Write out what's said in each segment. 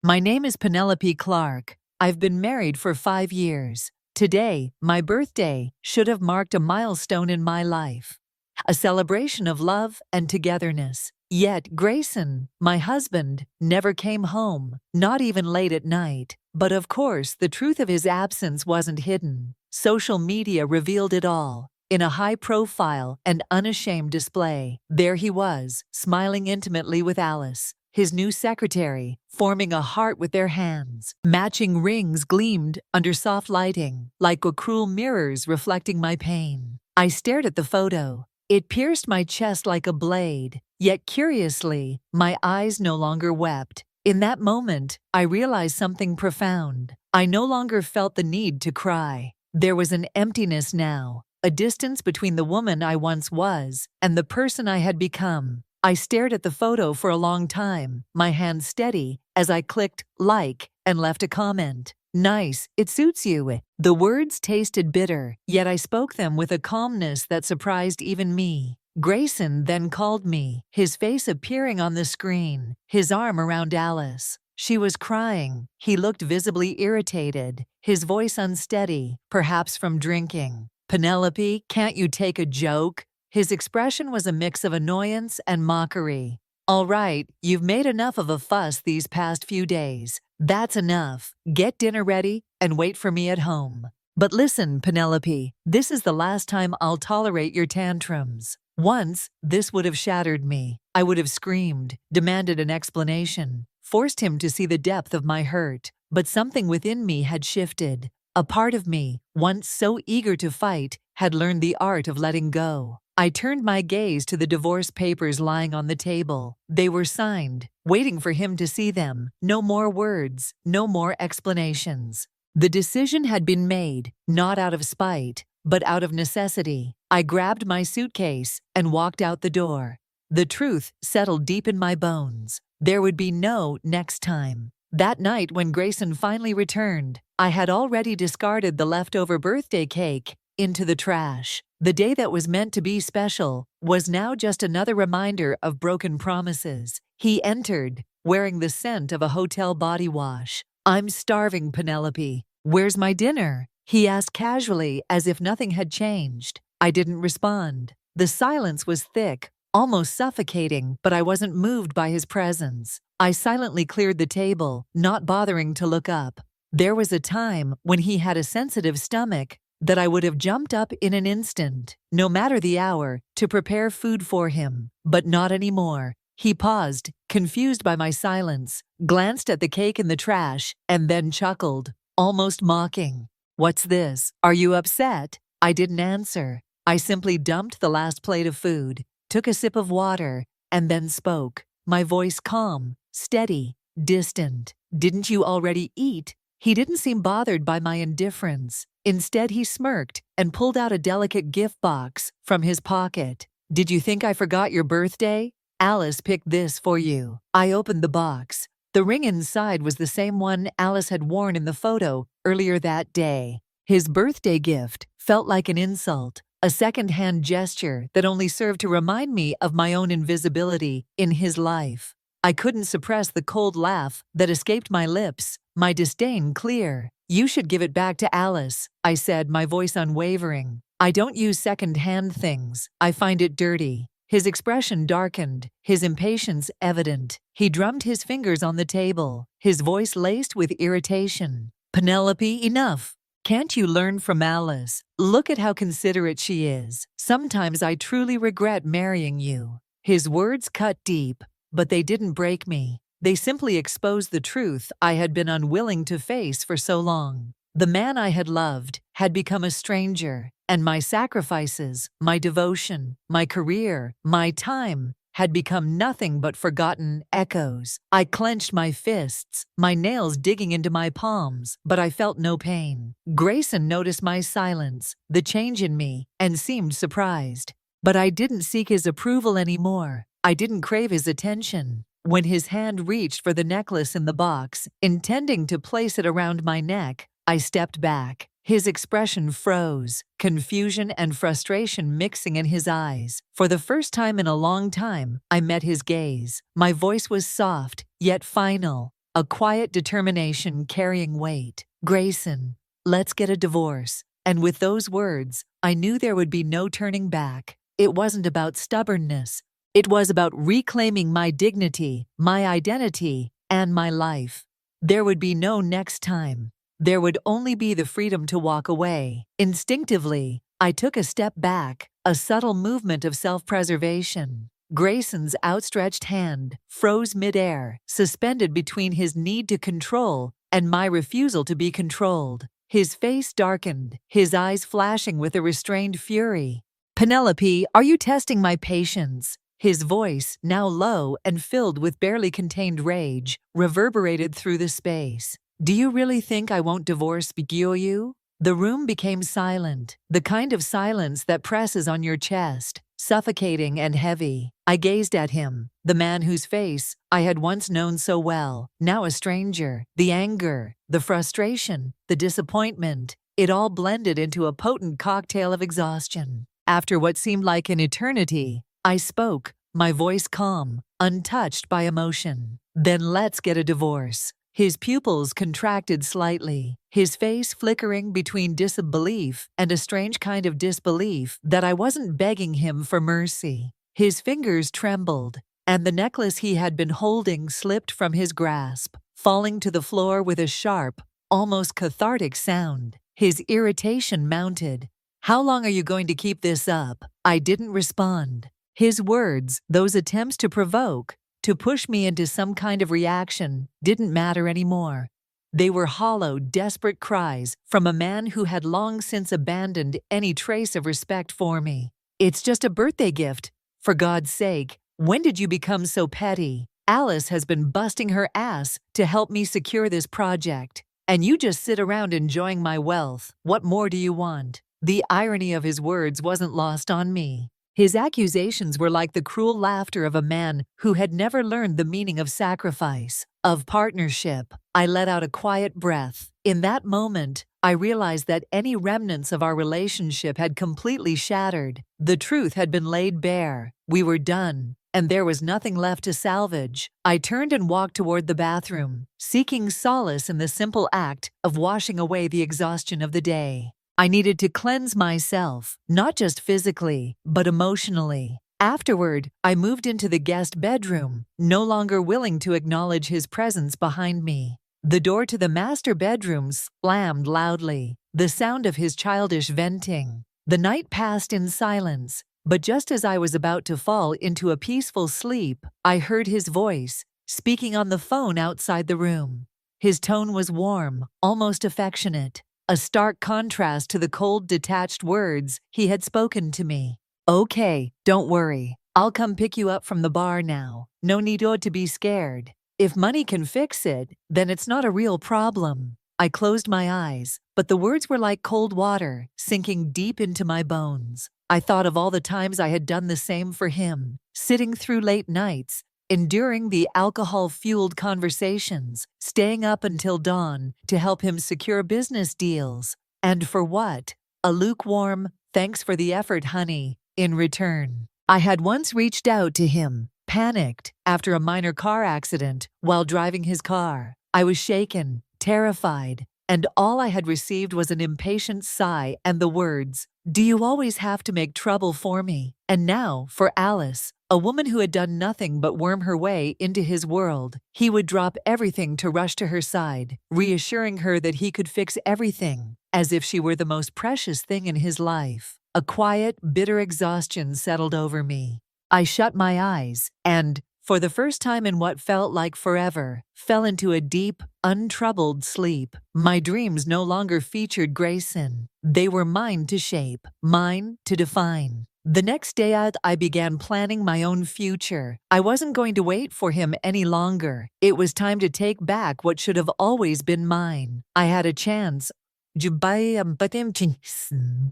My name is Penelope Clark. I've been married for 5 years. Today, my birthday, should have marked a milestone in my life. A celebration of love and togetherness. Yet Grayson, my husband, never came home, not even late at night. But of course, the truth of his absence wasn't hidden. Social media revealed it all. In a high-profile and unashamed display, there he was, smiling intimately with Alice, his new secretary, forming a heart with their hands. Matching rings gleamed under soft lighting, like cruel mirrors reflecting my pain. I stared at the photo. It pierced my chest like a blade, yet curiously, my eyes no longer wept. In that moment, I realized something profound. I no longer felt the need to cry. There was an emptiness now, a distance between the woman I once was and the person I had become. I stared at the photo for a long time, my hand steady, as I clicked like and left a comment. Nice, it suits you. The words tasted bitter, yet I spoke them with a calmness that surprised even me. Grayson then called me, his face appearing on the screen, his arm around Alice. She was crying. He looked visibly irritated, his voice unsteady, perhaps from drinking. Penelope, can't you take a joke? His expression was a mix of annoyance and mockery. All right, you've made enough of a fuss these past few days. That's enough. Get dinner ready and wait for me at home. But listen, Penelope, this is the last time I'll tolerate your tantrums. Once, this would have shattered me. I would have screamed, demanded an explanation, forced him to see the depth of my hurt. But something within me had shifted. A part of me, once so eager to fight, had learned the art of letting go. I turned my gaze to the divorce papers lying on the table. They were signed, waiting for him to see them. No more words, no more explanations. The decision had been made, not out of spite, but out of necessity. I grabbed my suitcase and walked out the door. The truth settled deep in my bones. There would be no next time. That night when Grayson finally returned, I had already discarded the leftover birthday cake into the trash. The day that was meant to be special was now just another reminder of broken promises. He entered, wearing the scent of a hotel body wash. I'm starving, Penelope. Where's my dinner? He asked casually, as if nothing had changed. I didn't respond. The silence was thick, almost suffocating, but I wasn't moved by his presence. I silently cleared the table, not bothering to look up. There was a time when he had a sensitive stomach that I would have jumped up in an instant, no matter the hour, to prepare food for him. But not anymore. He paused, confused by my silence, glanced at the cake in the trash, and then chuckled, almost mocking. What's this? Are you upset? I didn't answer. I simply dumped the last plate of food, took a sip of water, and then spoke, my voice calm, steady, distant. Didn't you already eat? He didn't seem bothered by my indifference. Instead, he smirked and pulled out a delicate gift box from his pocket. Did you think I forgot your birthday? Alice picked this for you. I opened the box. The ring inside was the same one Alice had worn in the photo earlier that day. His birthday gift felt like an insult, a second-hand gesture that only served to remind me of my own invisibility in his life. I couldn't suppress the cold laugh that escaped my lips, my disdain clear. You should give it back to Alice, I said, my voice unwavering. I don't use second-hand things. I find it dirty. His expression darkened, his impatience evident. He drummed his fingers on the table, his voice laced with irritation. Penelope, enough. Can't you learn from Alice? Look at how considerate she is. Sometimes I truly regret marrying you. His words cut deep, but they didn't break me. They simply exposed the truth I had been unwilling to face for so long. The man I had loved had become a stranger, and my sacrifices, my devotion, my career, my time had become nothing but forgotten echoes. I clenched my fists, my nails digging into my palms, but I felt no pain. Grayson noticed my silence, the change in me, and seemed surprised. But I didn't seek his approval anymore. I didn't crave his attention. When his hand reached for the necklace in the box, intending to place it around my neck, I stepped back. His expression froze, confusion and frustration mixing in his eyes. For the first time in a long time, I met his gaze. My voice was soft, yet final. a quiet determination carrying weight. "Grayson, let's get a divorce." And with those words, I knew there would be no turning back. It wasn't about stubbornness. It was about reclaiming my dignity, my identity, and my life. There would be no next time. There would only be the freedom to walk away. Instinctively, I took a step back, a subtle movement of self-preservation. Grayson's outstretched hand froze midair, suspended between his need to control and my refusal to be controlled. His face darkened, his eyes flashing with a restrained fury. "Penelope, are you testing my patience?" His voice, now low and filled with barely contained rage, reverberated through the space. "Do you really think I won't divorce you?" The room became silent, the kind of silence that presses on your chest, suffocating and heavy. I gazed at him, the man whose face I had once known so well, now a stranger. The anger, the frustration, the disappointment, it all blended into a potent cocktail of exhaustion. After what seemed like an eternity, I spoke, my voice calm, untouched by emotion. "Then let's get a divorce." His pupils contracted slightly, his face flickering between disbelief and a strange kind of disbelief that I wasn't begging him for mercy. His fingers trembled, and the necklace he had been holding slipped from his grasp, falling to the floor with a sharp, almost cathartic sound. His irritation mounted. "How long are you going to keep this up?" I didn't respond. His words, those attempts to provoke, to push me into some kind of reaction, didn't matter anymore. They were hollow, desperate cries from a man who had long since abandoned any trace of respect for me. "It's just a birthday gift. For God's sake, when did you become so petty? Alice has been busting her ass to help me secure this project, and you just sit around enjoying my wealth. What more do you want?" The irony of his words wasn't lost on me. His accusations were like the cruel laughter of a man who had never learned the meaning of sacrifice, of partnership. I let out a quiet breath. In that moment, I realized that any remnants of our relationship had completely shattered. The truth had been laid bare. We were done, and there was nothing left to salvage. I turned and walked toward the bathroom, seeking solace in the simple act of washing away the exhaustion of the day. I needed to cleanse myself, not just physically, but emotionally. Afterward, I moved into the guest bedroom, no longer willing to acknowledge his presence behind me. The door to the master bedroom slammed loudly, the sound of his childish venting. The night passed in silence, but just as I was about to fall into a peaceful sleep, I heard his voice, speaking on the phone outside the room. His tone was warm, almost affectionate, a stark contrast to the cold, detached words he had spoken to me. "Okay, don't worry. I'll come pick you up from the bar now. No need to be scared. If money can fix it, then it's not a real problem." I closed my eyes, but the words were like cold water, sinking deep into my bones. I thought of all the times I had done the same for him, sitting through late nights, enduring the alcohol-fueled conversations, staying up until dawn to help him secure business deals. And for what? A lukewarm, "Thanks for the effort, honey," in return. I had once reached out to him, panicked, after a minor car accident while driving his car. I was shaken, terrified, and all I had received was an impatient sigh and the words, "Do you always have to make trouble for me?" And now, for Alice, a woman who had done nothing but worm her way into his world, he would drop everything to rush to her side, reassuring her that he could fix everything, as if she were the most precious thing in his life. A quiet, bitter exhaustion settled over me. I shut my eyes and, for the first time in what felt like forever, fell into a deep, untroubled sleep. My dreams no longer featured Grayson. They were mine to shape, mine to define. The next day out, I began planning my own future. I wasn't going to wait for him any longer. It was time to take back what should have always been mine. I had a chance.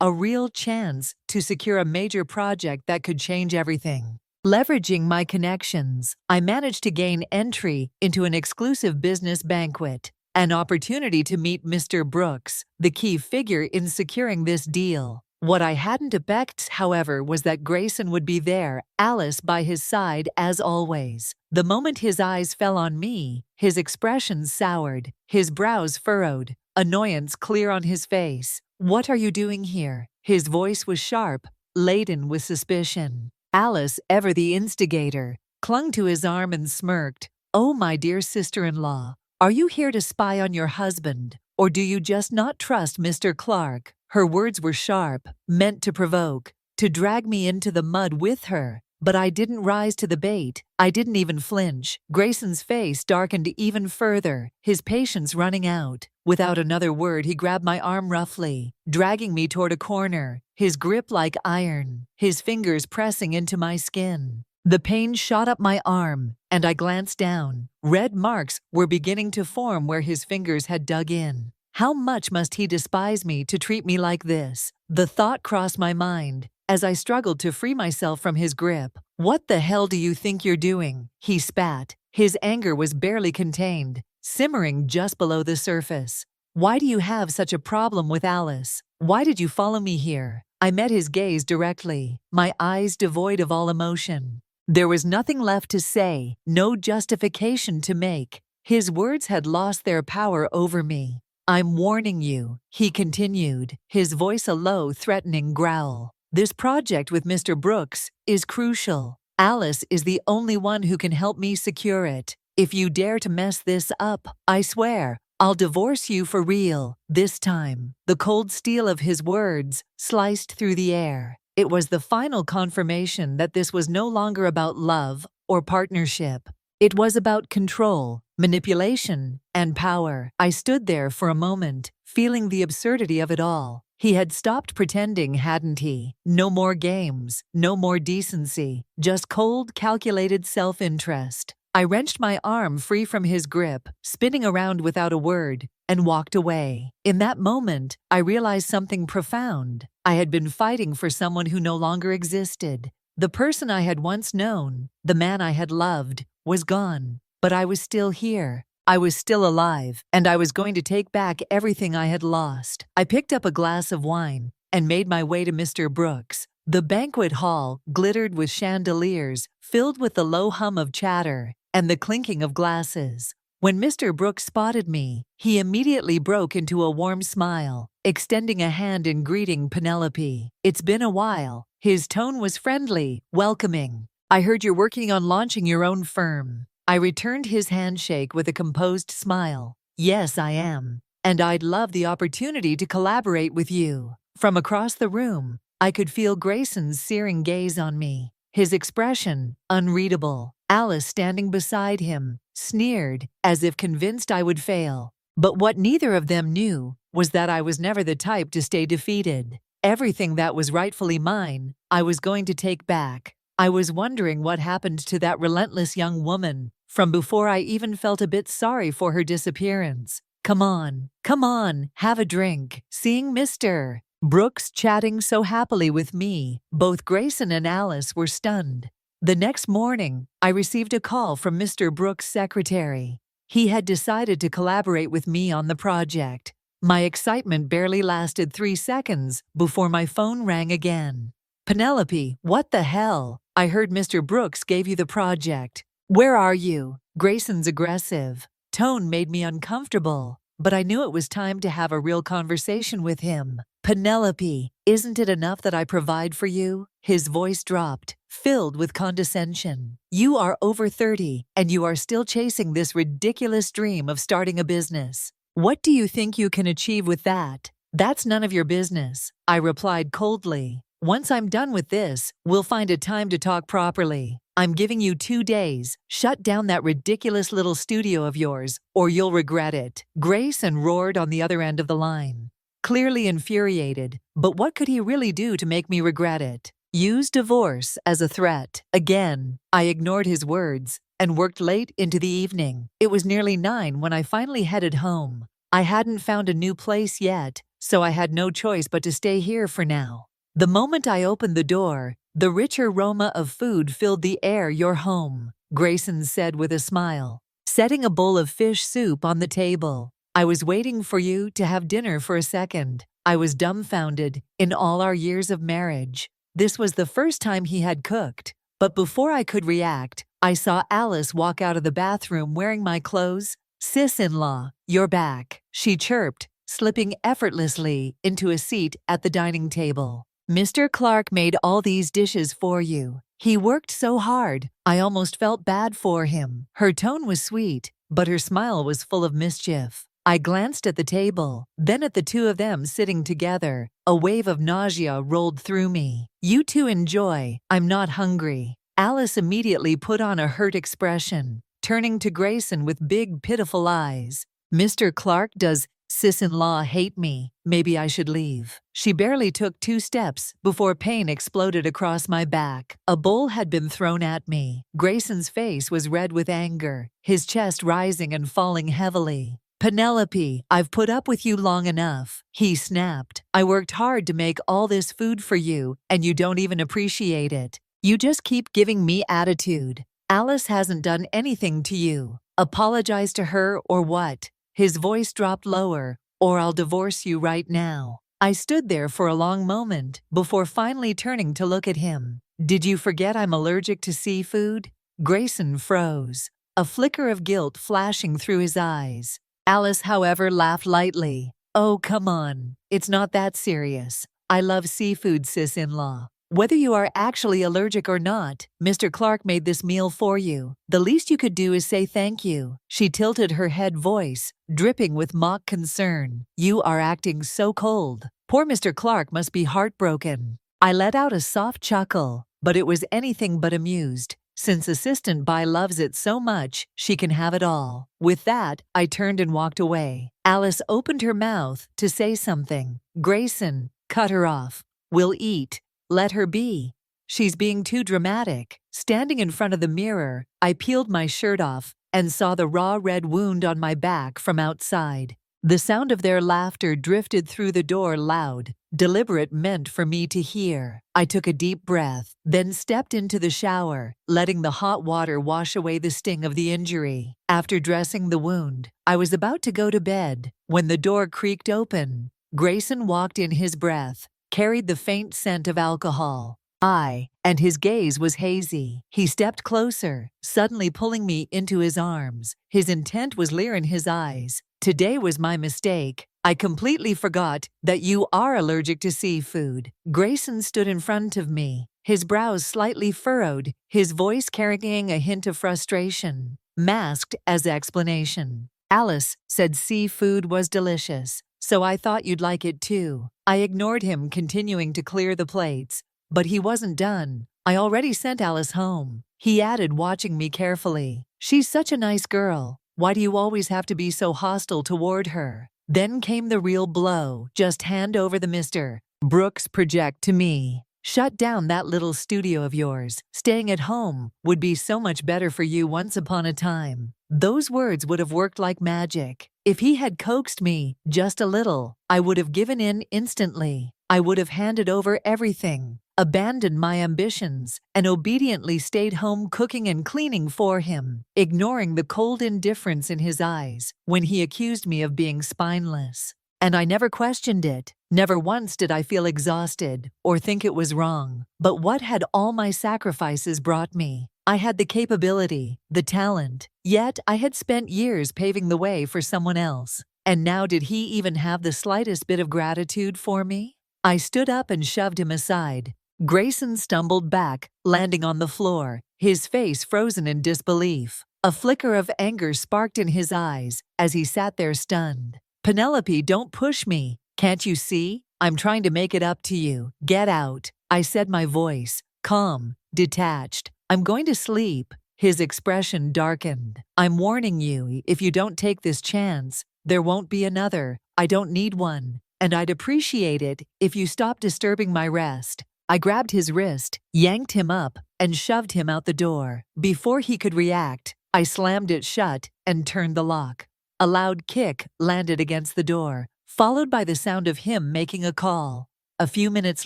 A real chance to secure a major project that could change everything. Leveraging my connections, I managed to gain entry into an exclusive business banquet, an opportunity to meet Mr. Brooks, the key figure in securing this deal. What I hadn't expected, however, was that Grayson would be there, Alice by his side as always. The moment his eyes fell on me, his expression soured, his brows furrowed, annoyance clear on his face. "What are you doing here?" His voice was sharp, laden with suspicion. Alice, ever the instigator, clung to his arm and smirked. "Oh, my dear sister-in-law, are you here to spy on your husband, or do you just not trust Mr. Clark?" Her words were sharp, meant to provoke, to drag me into the mud with her. But I didn't rise to the bait. I didn't even flinch. Grayson's face darkened even further, his patience running out. Without another word, he grabbed my arm roughly, dragging me toward a corner, his grip like iron, his fingers pressing into my skin. The pain shot up my arm, and I glanced down. Red marks were beginning to form where his fingers had dug in. How much must he despise me to treat me like this? The thought crossed my mind as I struggled to free myself from his grip. "What the hell do you think you're doing?" he spat. His anger was barely contained, simmering just below the surface. "Why do you have such a problem with Alice? Why did you follow me here?" I met his gaze directly, my eyes devoid of all emotion. There was nothing left to say, no justification to make. His words had lost their power over me. "I'm warning you," he continued, his voice a low, threatening growl. "This project with Mr. Brooks is crucial. Alice is the only one who can help me secure it. If you dare to mess this up, I swear, I'll divorce you for real, this time." The cold steel of his words sliced through the air. It was the final confirmation that this was no longer about love or partnership. It was about control, manipulation, and power. I stood there for a moment, feeling the absurdity of it all. He had stopped pretending, hadn't he? No more games, no more decency, just cold, calculated self-interest. I wrenched my arm free from his grip, spinning around without a word, and walked away. In that moment, I realized something profound. I had been fighting for someone who no longer existed. The person I had once known, the man I had loved, was gone. But I was still here. I was still alive, and I was going to take back everything I had lost. I picked up a glass of wine and made my way to Mr. Brooks. The banquet hall glittered with chandeliers, filled with the low hum of chatter and the clinking of glasses. When Mr. Brooks spotted me, he immediately broke into a warm smile, extending a hand in greeting Penelope. "It's been a while." His tone was friendly, welcoming. "I heard you're working on launching your own firm." I returned his handshake with a composed smile. "Yes, I am. And I'd love the opportunity to collaborate with you." From across the room, I could feel Grayson's searing gaze on me, his expression unreadable. Alice, standing beside him, sneered, as if convinced I would fail. But what neither of them knew was that I was never the type to stay defeated. Everything that was rightfully mine, I was going to take back. I was wondering what happened to that relentless young woman from before I even felt a bit sorry for her disappearance. Come on, have a drink." Seeing Mr. Brooks chatting so happily with me, both Grayson and Alice were stunned. The next morning, I received a call from Mr. Brooks' secretary. He had decided to collaborate with me on the project. My excitement barely lasted 3 seconds before my phone rang again. "Penelope, what the hell? I heard Mr. Brooks gave you the project. Where are you?" Grayson's aggressive tone made me uncomfortable, but I knew it was time to have a real conversation with him. "Penelope, isn't it enough that I provide for you?" His voice dropped, filled with condescension. "You are over 30, and you are still chasing this ridiculous dream of starting a business. What do you think you can achieve with that?" "That's none of your business," I replied coldly. "Once I'm done with this, we'll find a time to talk properly. I'm giving you 2 days. Shut down that ridiculous little studio of yours, or you'll regret it." Grayson roared on the other end of the line, clearly infuriated. But what could he really do to make me regret it? Use divorce as a threat. Again, I ignored his words and worked late into the evening. It was nearly 9 when I finally headed home. I hadn't found a new place yet, so I had no choice but to stay here for now. The moment I opened the door, the rich aroma of food filled the air. "You're home," Grayson said with a smile, setting a bowl of fish soup on the table. "I was waiting for you to have dinner for a second." I was dumbfounded. In all our years of marriage, this was the first time he had cooked. But before I could react, I saw Alice walk out of the bathroom wearing my clothes. "Sis-in-law, you're back," she chirped, slipping effortlessly into a seat at the dining table. "Mr. Clark made all these dishes for you. He worked so hard, I almost felt bad for him." Her tone was sweet, but her smile was full of mischief. I glanced at the table, then at the two of them sitting together. A wave of nausea rolled through me. "You two enjoy, I'm not hungry." Alice immediately put on a hurt expression, turning to Grayson with big, pitiful eyes. "Mr. Clark, does sis-in-law hate me? Maybe I should leave." She barely took 2 steps before pain exploded across my back. A bowl had been thrown at me. Grayson's face was red with anger, his chest rising and falling heavily. "Penelope, I've put up with you long enough," he snapped. "I worked hard to make all this food for you, and you don't even appreciate it. You just keep giving me attitude. Alice hasn't done anything to you. Apologize to her or what?" His voice dropped lower. "Or I'll divorce you right now." I stood there for a long moment before finally turning to look at him. "Did you forget I'm allergic to seafood?" Grayson froze, a flicker of guilt flashing through his eyes. Alice, however, laughed lightly. "Oh, come on. It's not that serious. I love seafood, sis-in-law. Whether you are actually allergic or not, Mr. Clark made this meal for you. The least you could do is say thank you." She tilted her head, voice dripping with mock concern. "You are acting so cold. Poor Mr. Clark must be heartbroken." I let out a soft chuckle, but it was anything but amused. Since Assistant Bai loves it so much, she can have it all. With that, I turned and walked away. Alice opened her mouth to say something. Grayson cut her off. "We'll eat. Let her be. She's being too dramatic." Standing in front of the mirror, I peeled my shirt off and saw the raw red wound on my back from outside. The sound of their laughter drifted through the door, loud, deliberate, meant for me to hear. I took a deep breath, then stepped into the shower, letting the hot water wash away the sting of the injury. After dressing the wound, I was about to go to bed when the door creaked open. Grayson walked in, his breath carried the faint scent of alcohol. And his gaze was hazy. He stepped closer, suddenly pulling me into his arms. His intent was leer in his eyes. "Today was my mistake. I completely forgot that you are allergic to seafood." Grayson stood in front of me, his brows slightly furrowed, his voice carrying a hint of frustration, masked as explanation. "Alice said seafood was delicious, so I thought you'd like it too." I ignored him, continuing to clear the plates. But he wasn't done. "I already sent Alice home," he added, watching me carefully. "She's such a nice girl. Why do you always have to be so hostile toward her?" Then came the real blow. "Just hand over the Mr. Brooks project to me. Shut down that little studio of yours. Staying at home would be so much better for you once upon a time." Those words would have worked like magic. If he had coaxed me just a little, I would have given in instantly. I would have handed over everything, abandoned my ambitions, and obediently stayed home cooking and cleaning for him, ignoring the cold indifference in his eyes when he accused me of being spineless. And I never questioned it. Never once did I feel exhausted or think it was wrong. But what had all my sacrifices brought me? I had the capability, the talent, yet I had spent years paving the way for someone else. And now did he even have the slightest bit of gratitude for me? I stood up and shoved him aside. Grayson stumbled back, landing on the floor, his face frozen in disbelief. A flicker of anger sparked in his eyes as he sat there stunned. "Penelope, don't push me. Can't you see? I'm trying to make it up to you. Get out," I said, my voice calm, detached. "I'm going to sleep." His expression darkened. "I'm warning you, if you don't take this chance, there won't be another. I don't need one. And I'd appreciate it if you stopped disturbing my rest." I grabbed his wrist, yanked him up, and shoved him out the door. Before he could react, I slammed it shut and turned the lock. A loud kick landed against the door, followed by the sound of him making a call. A few minutes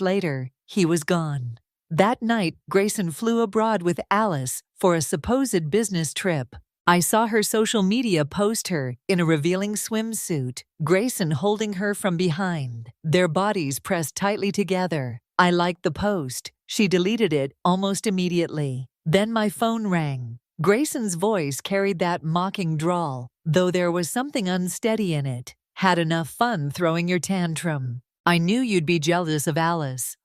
later, he was gone. That night, Grayson flew abroad with Alice for a supposed business trip. I saw her social media post her in a revealing swimsuit, Grayson holding her from behind, their bodies pressed tightly together. I liked the post. She deleted it almost immediately. Then my phone rang. Grayson's voice carried that mocking drawl, though there was something unsteady in it. Had enough fun throwing your tantrum. I knew you'd be jealous of Alice.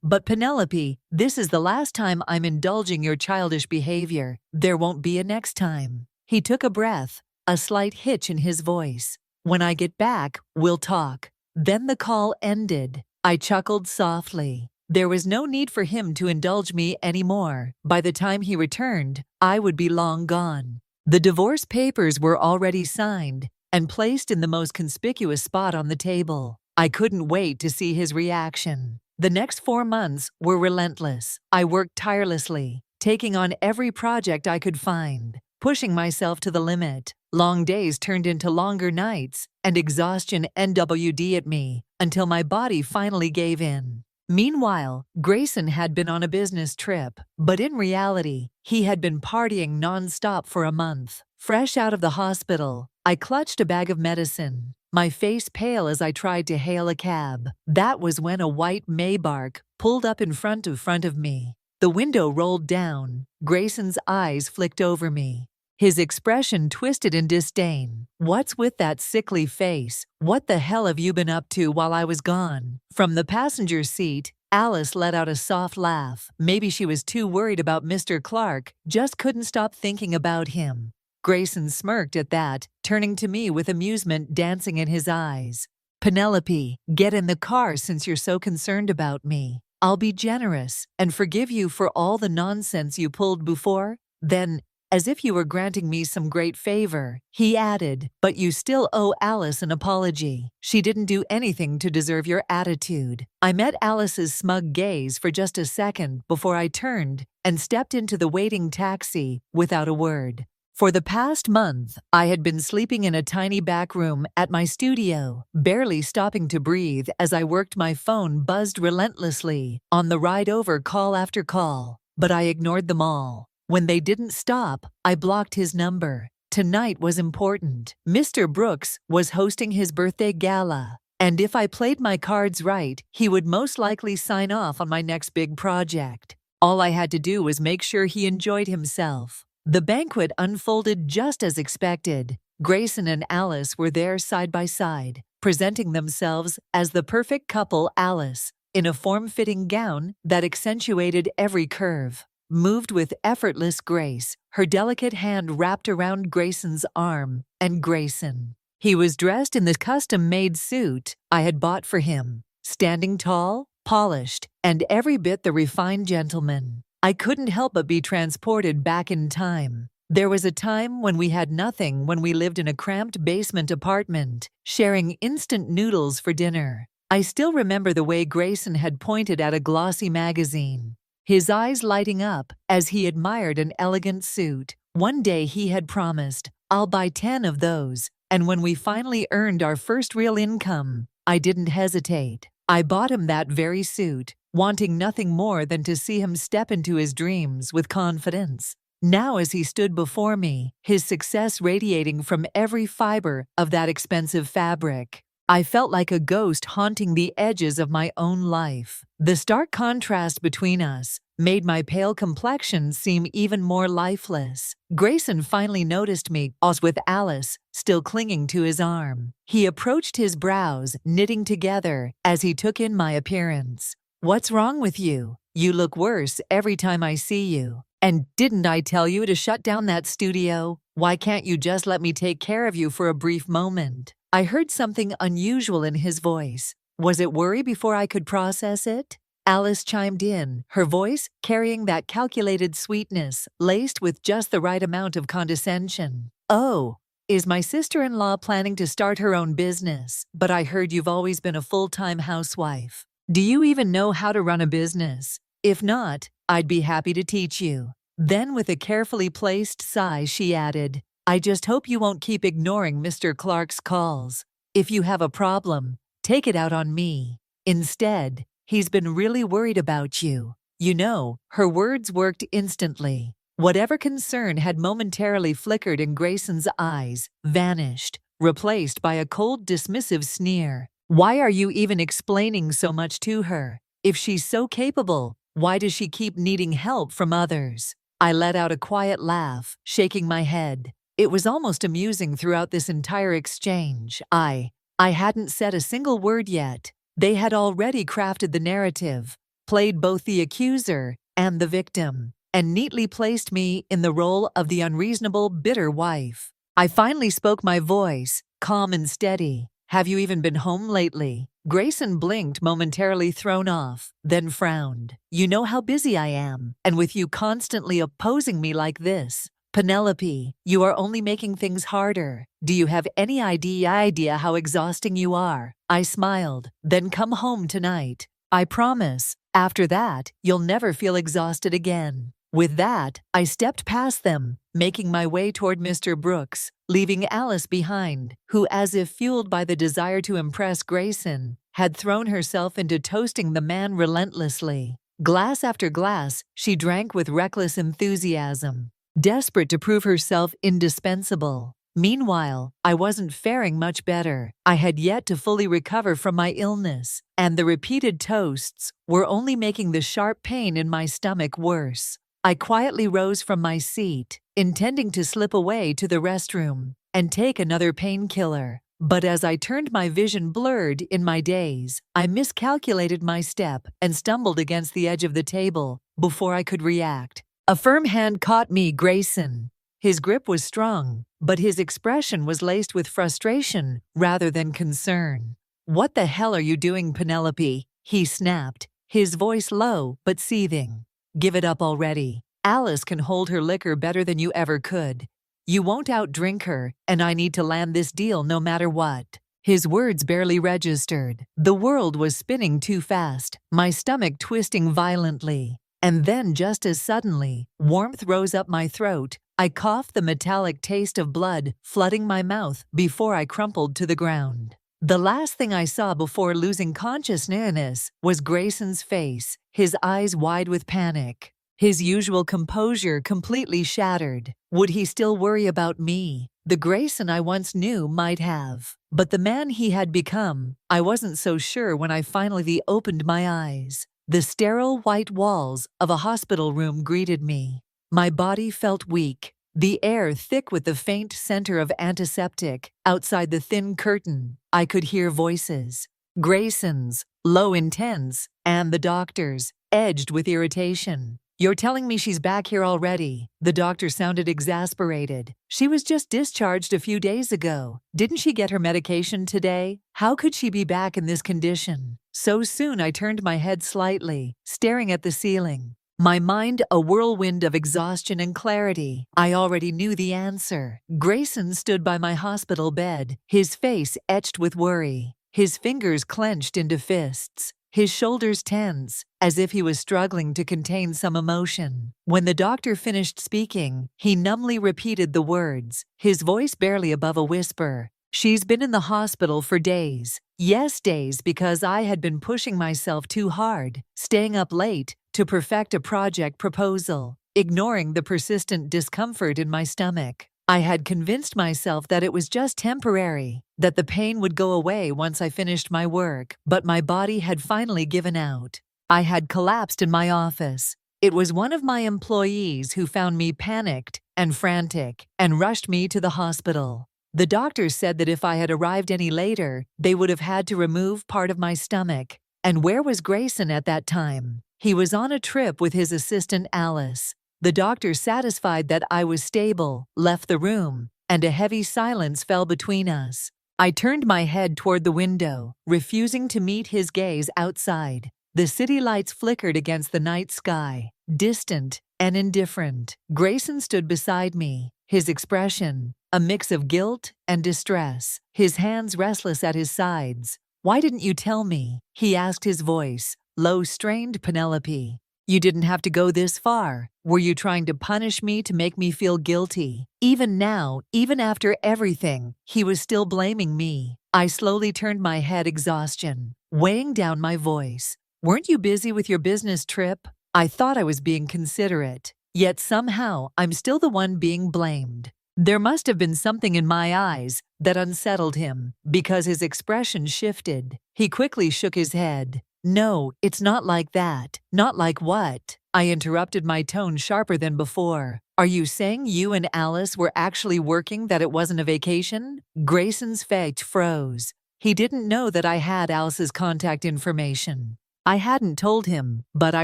But Penelope, this is the last time I'm indulging your childish behavior. There won't be a next time. He took a breath, a slight hitch in his voice. When I get back, we'll talk. Then the call ended. I chuckled softly. There was no need for him to indulge me anymore. By the time he returned, I would be long gone. The divorce papers were already signed and placed in the most conspicuous spot on the table. I couldn't wait to see his reaction. The next 4 months were relentless. I worked tirelessly, taking on every project I could find, pushing myself to the limit. Long days turned into longer nights, and exhaustion NWD at me until my body finally gave in. Meanwhile, Grayson had been on a business trip, but in reality, he had been partying nonstop for a month. Fresh out of the hospital, I clutched a bag of medicine, my face pale as I tried to hail a cab. That was when a white Maybach pulled up in front of me. The window rolled down. Grayson's eyes flicked over me. His expression twisted in disdain. "What's with that sickly face? What the hell have you been up to while I was gone?" From the passenger seat, Alice let out a soft laugh. Maybe she was too worried about Mr. Clark, just couldn't stop thinking about him. Grayson smirked at that, turning to me with amusement dancing in his eyes. "Penelope, get in the car since you're so concerned about me. I'll be generous and forgive you for all the nonsense you pulled before." Then, as if you were granting me some great favor, he added, "But you still owe Alice an apology. She didn't do anything to deserve your attitude." I met Alice's smug gaze for just a second before I turned and stepped into the waiting taxi without a word. For the past month, I had been sleeping in a tiny back room at my studio, barely stopping to breathe as I worked. My phone buzzed relentlessly. On the ride over, call after call, but I ignored them all. When they didn't stop, I blocked his number. Tonight was important. Mr. Brooks was hosting his birthday gala, and if I played my cards right, he would most likely sign off on my next big project. All I had to do was make sure he enjoyed himself. The banquet unfolded just as expected. Grayson and Alice were there side by side, presenting themselves as the perfect couple. Alice, in a form-fitting gown that accentuated every curve, moved with effortless grace, her delicate hand wrapped around Grayson's arm, and Grayson. He was dressed in the custom-made suit I had bought for him, standing tall, polished, and every bit the refined gentleman. I couldn't help but be transported back in time. There was a time when we had nothing, when we lived in a cramped basement apartment, sharing instant noodles for dinner. I still remember the way Grayson had pointed at a glossy magazine, his eyes lighting up as he admired an elegant suit. One day he had promised, "I'll buy 10 of those," and when we finally earned our first real income, I didn't hesitate. I bought him that very suit, wanting nothing more than to see him step into his dreams with confidence. Now, as he stood before me, his success radiating from every fiber of that expensive fabric, I felt like a ghost haunting the edges of my own life. The stark contrast between us made my pale complexion seem even more lifeless. Grayson finally noticed me, as with Alice still clinging to his arm. He approached, his brows knitting together as he took in my appearance. "What's wrong with you? You look worse every time I see you. And didn't I tell you to shut down that studio? Why can't you just let me take care of you for a brief moment?" I heard something unusual in his voice. Was it worry before I could process it? Alice chimed in, her voice carrying that calculated sweetness, laced with just the right amount of condescension. "Oh, is my sister-in-law planning to start her own business? But I heard you've always been a full-time housewife. Do you even know how to run a business? If not, I'd be happy to teach you." Then with a carefully placed sigh she added, "I just hope you won't keep ignoring Mr. Clark's calls. If you have a problem, take it out on me. Instead, he's been really worried about you." You know, her words worked instantly. Whatever concern had momentarily flickered in Grayson's eyes vanished, replaced by a cold, dismissive sneer. Why are you even explaining so much to her? If she's so capable, why does she keep needing help from others? I let out a quiet laugh, shaking my head. It was almost amusing throughout this entire exchange. I hadn't said a single word yet. They had already crafted the narrative, played both the accuser and the victim, and neatly placed me in the role of the unreasonable, bitter wife. I finally spoke, my voice calm and steady. Have you even been home lately? Grayson blinked, momentarily thrown off, then frowned. You know how busy I am, and with you constantly opposing me like this. Penelope, you are only making things harder. Do you have any idea how exhausting you are? I smiled. Then come home tonight. I promise. After that, you'll never feel exhausted again. With that, I stepped past them, making my way toward Mr. Brooks, leaving Alice behind, who, as if fueled by the desire to impress Grayson, had thrown herself into toasting the man relentlessly. Glass after glass, she drank with reckless enthusiasm, desperate to prove herself indispensable. Meanwhile, I wasn't faring much better. I had yet to fully recover from my illness, and the repeated toasts were only making the sharp pain in my stomach worse. I quietly rose from my seat, intending to slip away to the restroom and take another painkiller. But as I turned, my vision blurred in my daze. I miscalculated my step and stumbled against the edge of the table before I could react. A firm hand caught me, Grayson. His grip was strong, but his expression was laced with frustration rather than concern. What the hell are you doing, Penelope? He snapped, his voice low but seething. Give it up already. Alice can hold her liquor better than you ever could. You won't outdrink her, and I need to land this deal no matter what. His words barely registered. The world was spinning too fast, my stomach twisting violently. And then, just as suddenly, warmth rose up my throat. I coughed, the metallic taste of blood flooding my mouth before I crumpled to the ground. The last thing I saw before losing consciousness was Grayson's face, his eyes wide with panic, his usual composure completely shattered. Would he still worry about me? The Grayson I once knew might have, but the man he had become, I wasn't so sure when I finally opened my eyes. The sterile white walls of a hospital room greeted me. My body felt weak, the air thick with the faint scent of antiseptic. Outside the thin curtain, I could hear voices. Grayson's, low, intense, and the doctor's, edged with irritation. You're telling me she's back here already? The doctor sounded exasperated. She was just discharged a few days ago. Didn't she get her medication today? How could she be back in this condition so soon? I turned my head slightly, staring at the ceiling. My mind a whirlwind of exhaustion and clarity. I already knew the answer. Grayson stood by my hospital bed, his face etched with worry, his fingers clenched into fists, his shoulders tense, as if he was struggling to contain some emotion. When the doctor finished speaking, he numbly repeated the words, his voice barely above a whisper. She's been in the hospital for days. Yes, days, because I had been pushing myself too hard, staying up late to perfect a project proposal, ignoring the persistent discomfort in my stomach. I had convinced myself that it was just temporary, that the pain would go away once I finished my work, but my body had finally given out. I had collapsed in my office. It was one of my employees who found me panicked and frantic and rushed me to the hospital. The doctors said that if I had arrived any later, they would have had to remove part of my stomach. And where was Grayson at that time? He was on a trip with his assistant Alice. The doctor, satisfied that I was stable, left the room, and a heavy silence fell between us. I turned my head toward the window, refusing to meet his gaze outside. The city lights flickered against the night sky, distant and indifferent. Grayson stood beside me, his expression a mix of guilt and distress, his hands restless at his sides. Why didn't you tell me? He asked, his voice low, strained. Penelope, you didn't have to go this far. Were you trying to punish me to make me feel guilty? Even now, even after everything, he was still blaming me. I slowly turned my head, exhaustion weighing down my voice. Weren't you busy with your business trip? I thought I was being considerate. Yet somehow I'm still the one being blamed. There must have been something in my eyes that unsettled him, because his expression shifted. He quickly shook his head. No, it's not like that. Not like what? I interrupted, my tone sharper than before. Are you saying you and Alice were actually working, that it wasn't a vacation? Grayson's face froze. He didn't know that I had Alice's contact information. I hadn't told him, but I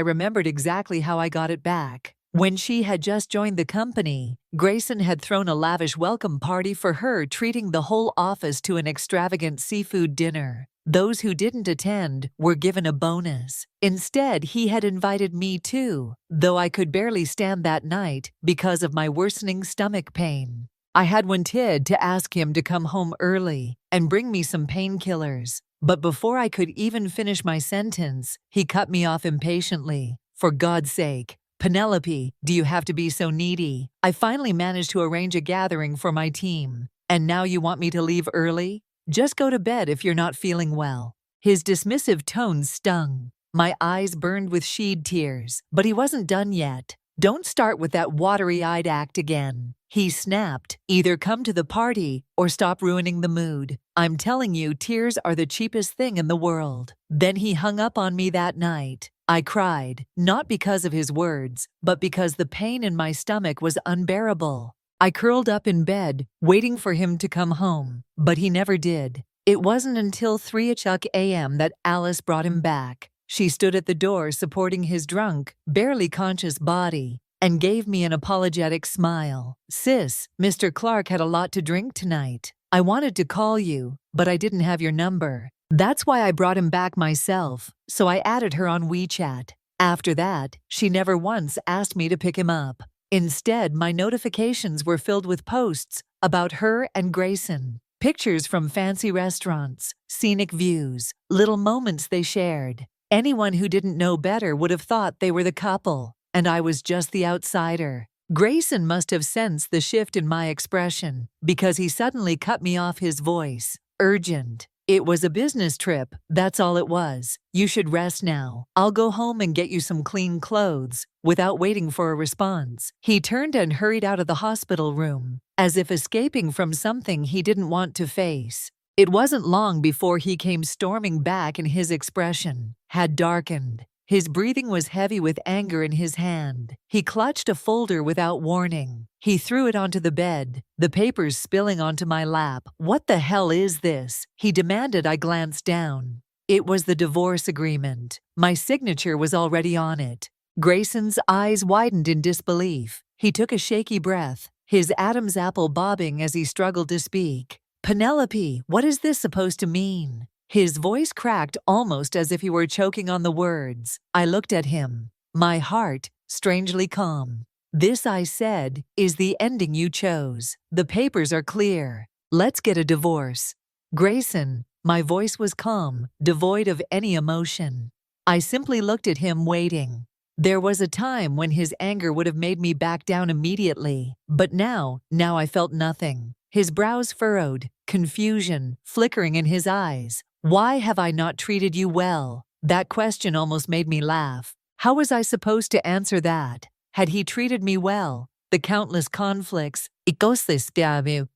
remembered exactly how I got it back. When she had just joined the company, Grayson had thrown a lavish welcome party for her, treating the whole office to an extravagant seafood dinner. Those who didn't attend were given a bonus. Instead, he had invited me too, though I could barely stand that night because of my worsening stomach pain. I had wanted to ask him to come home early and bring me some painkillers, but before I could even finish my sentence, he cut me off impatiently. For God's sake, Penelope, do you have to be so needy? I finally managed to arrange a gathering for my team, and now you want me to leave early? Just go to bed if you're not feeling well. His dismissive tone stung. My eyes burned with shed tears, but he wasn't done yet. Don't start with that watery-eyed act again. He snapped. Either come to the party or stop ruining the mood. I'm telling you, tears are the cheapest thing in the world. Then he hung up on me that night. I cried, not because of his words, but because the pain in my stomach was unbearable. I curled up in bed, waiting for him to come home, but he never did. It wasn't until 3 a.m. that Alice brought him back. She stood at the door supporting his drunk, barely conscious body, and gave me an apologetic smile. Sis, Mr. Clark had a lot to drink tonight. I wanted to call you, but I didn't have your number. That's why I brought him back myself, so I added her on WeChat. After that, she never once asked me to pick him up. Instead, my notifications were filled with posts about her and Grayson. Pictures from fancy restaurants, scenic views, little moments they shared. Anyone who didn't know better would have thought they were the couple, and I was just the outsider. Grayson must have sensed the shift in my expression, because he suddenly cut me off, his voice urgent. It was a business trip, that's all it was. You should rest now. I'll go home and get you some clean clothes. Without waiting for a response, he turned and hurried out of the hospital room, as if escaping from something he didn't want to face. It wasn't long before he came storming back, and his expression had darkened. His breathing was heavy with anger in his hand. He clutched a folder without warning. He threw it onto the bed, the papers spilling onto my lap. What the hell is this? He demanded. I glanced down. It was the divorce agreement. My signature was already on it. Grayson's eyes widened in disbelief. He took a shaky breath, his Adam's apple bobbing as he struggled to speak. Penelope, what is this supposed to mean? His voice cracked, almost as if he were choking on the words. I looked at him, my heart strangely calm. This, I said, is the ending you chose. The papers are clear. Let's get a divorce. Grayson, my voice was calm, devoid of any emotion. I simply looked at him, waiting. There was a time when his anger would have made me back down immediately, but now I felt nothing. His brows furrowed, confusion flickering in his eyes. Why have I not treated you well? That question almost made me laugh. How was I supposed to answer that? Had he treated me well? The countless conflicts, the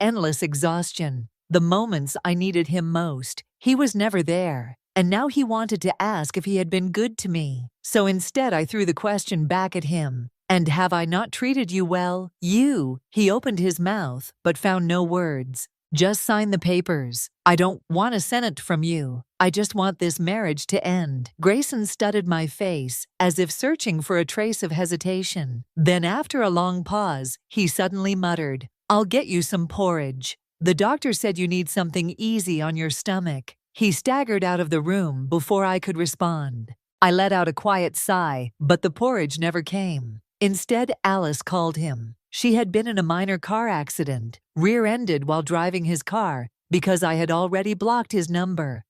endless exhaustion, the moments I needed him most. He was never there. And now he wanted to ask if he had been good to me. So instead I threw the question back at him. And have I not treated you well? You. He opened his mouth, but found no words. Just sign the papers. I don't want a cent from you. I just want this marriage to end. Grayson studied my face, as if searching for a trace of hesitation. Then after a long pause, he suddenly muttered, I'll get you some porridge. The doctor said you need something easy on your stomach. He staggered out of the room before I could respond. I let out a quiet sigh, but the porridge never came. Instead, Alice called him. She had been in a minor car accident, rear-ended while driving his car, because I had already blocked his number.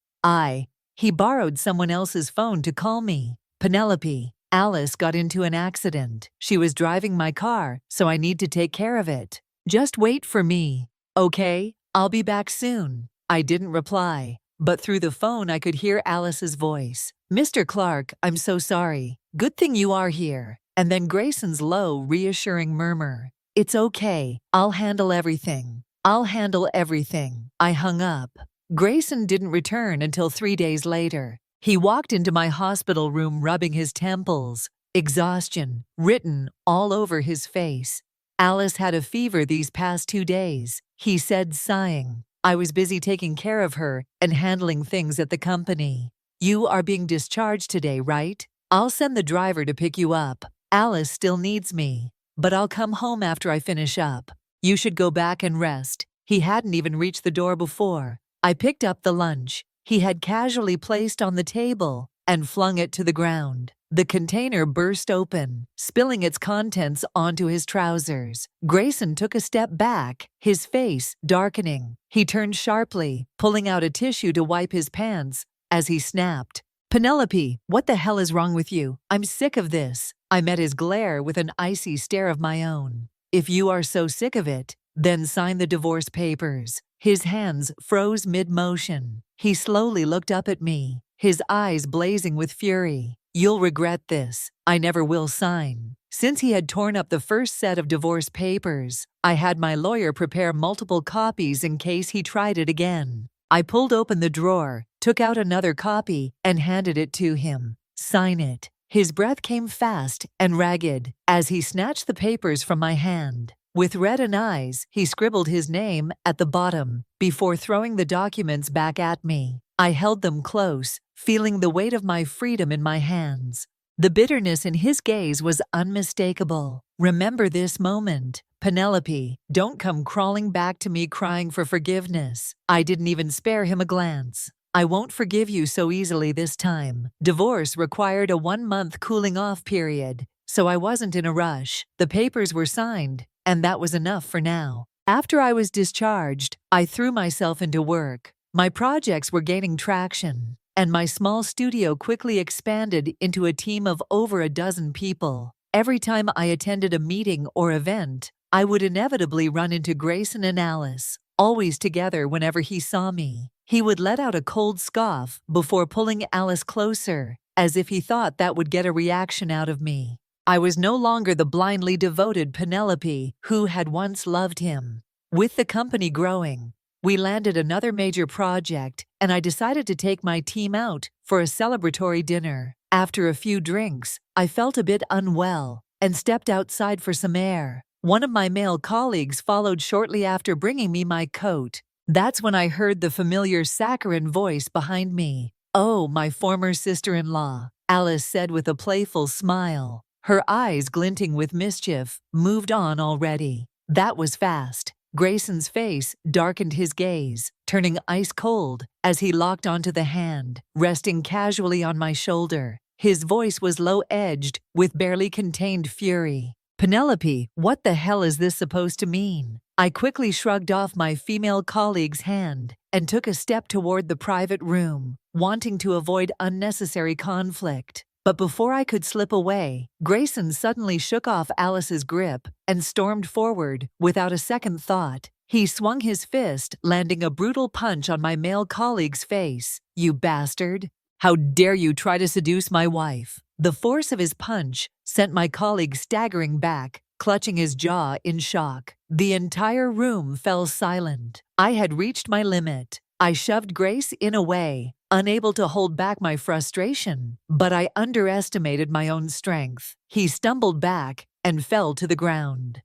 He borrowed someone else's phone to call me. Penelope, Alice got into an accident. She was driving my car, so I need to take care of it. Just wait for me. Okay, I'll be back soon. I didn't reply, but through the phone I could hear Alice's voice. Mr. Clark, I'm so sorry. Good thing you are here. And then Grayson's low, reassuring murmur. It's okay. I'll handle everything. I'll handle everything. I hung up. Grayson didn't return until 3 days later. He walked into my hospital room rubbing his temples, exhaustion written all over his face. Alice had a fever these past 2 days, he said, sighing. I was busy taking care of her and handling things at the company. You are being discharged today, right? I'll send the driver to pick you up. Alice still needs me, but I'll come home after I finish up. You should go back and rest. He hadn't even reached the door before I picked up the lunch he had casually placed on the table and flung it to the ground. The container burst open, spilling its contents onto his trousers. Grayson took a step back, his face darkening. He turned sharply, pulling out a tissue to wipe his pants as he snapped. Penelope, what the hell is wrong with you? I'm sick of this. I met his glare with an icy stare of my own. If you are so sick of it, then sign the divorce papers. His hands froze mid-motion. He slowly looked up at me, his eyes blazing with fury. You'll regret this. I never will sign. Since he had torn up the first set of divorce papers, I had my lawyer prepare multiple copies in case he tried it again. I pulled open the drawer, took out another copy, and handed it to him. Sign it. His breath came fast and ragged as he snatched the papers from my hand. With reddened eyes, he scribbled his name at the bottom before throwing the documents back at me. I held them close, feeling the weight of my freedom in my hands. The bitterness in his gaze was unmistakable. Remember this moment, Penelope. Don't come crawling back to me crying for forgiveness. I didn't even spare him a glance. I won't forgive you so easily this time. Divorce required a 1-month cooling-off period, so I wasn't in a rush. The papers were signed, and that was enough for now. After I was discharged, I threw myself into work. My projects were gaining traction, and my small studio quickly expanded into a team of over a dozen people. Every time I attended a meeting or event, I would inevitably run into Grayson and Alice, always together whenever he saw me. He would let out a cold scoff before pulling Alice closer, as if he thought that would get a reaction out of me. I was no longer the blindly devoted Penelope who had once loved him. With the company growing, we landed another major project, and I decided to take my team out for a celebratory dinner. After a few drinks, I felt a bit unwell and stepped outside for some air. One of my male colleagues followed shortly after, bringing me my coat. That's when I heard the familiar saccharine voice behind me. "Oh, my former sister-in-law," Alice said with a playful smile. Her eyes glinting with mischief. Moved on already. That was fast. Grayson's face darkened, his gaze turning ice cold as he locked onto the hand, resting casually on my shoulder. His voice was low-edged, with barely contained fury. "Penelope, what the hell is this supposed to mean?" I quickly shrugged off my female colleague's hand and took a step toward the private room, wanting to avoid unnecessary conflict. But before I could slip away, Grayson suddenly shook off Alice's grip and stormed forward without a second thought. He swung his fist, landing a brutal punch on my male colleague's face. "You bastard! How dare you try to seduce my wife?" The force of his punch sent my colleague staggering back, clutching his jaw in shock. The entire room fell silent. I had reached my limit. I shoved Grace in a way, unable to hold back my frustration, but I underestimated my own strength. He stumbled back and fell to the ground.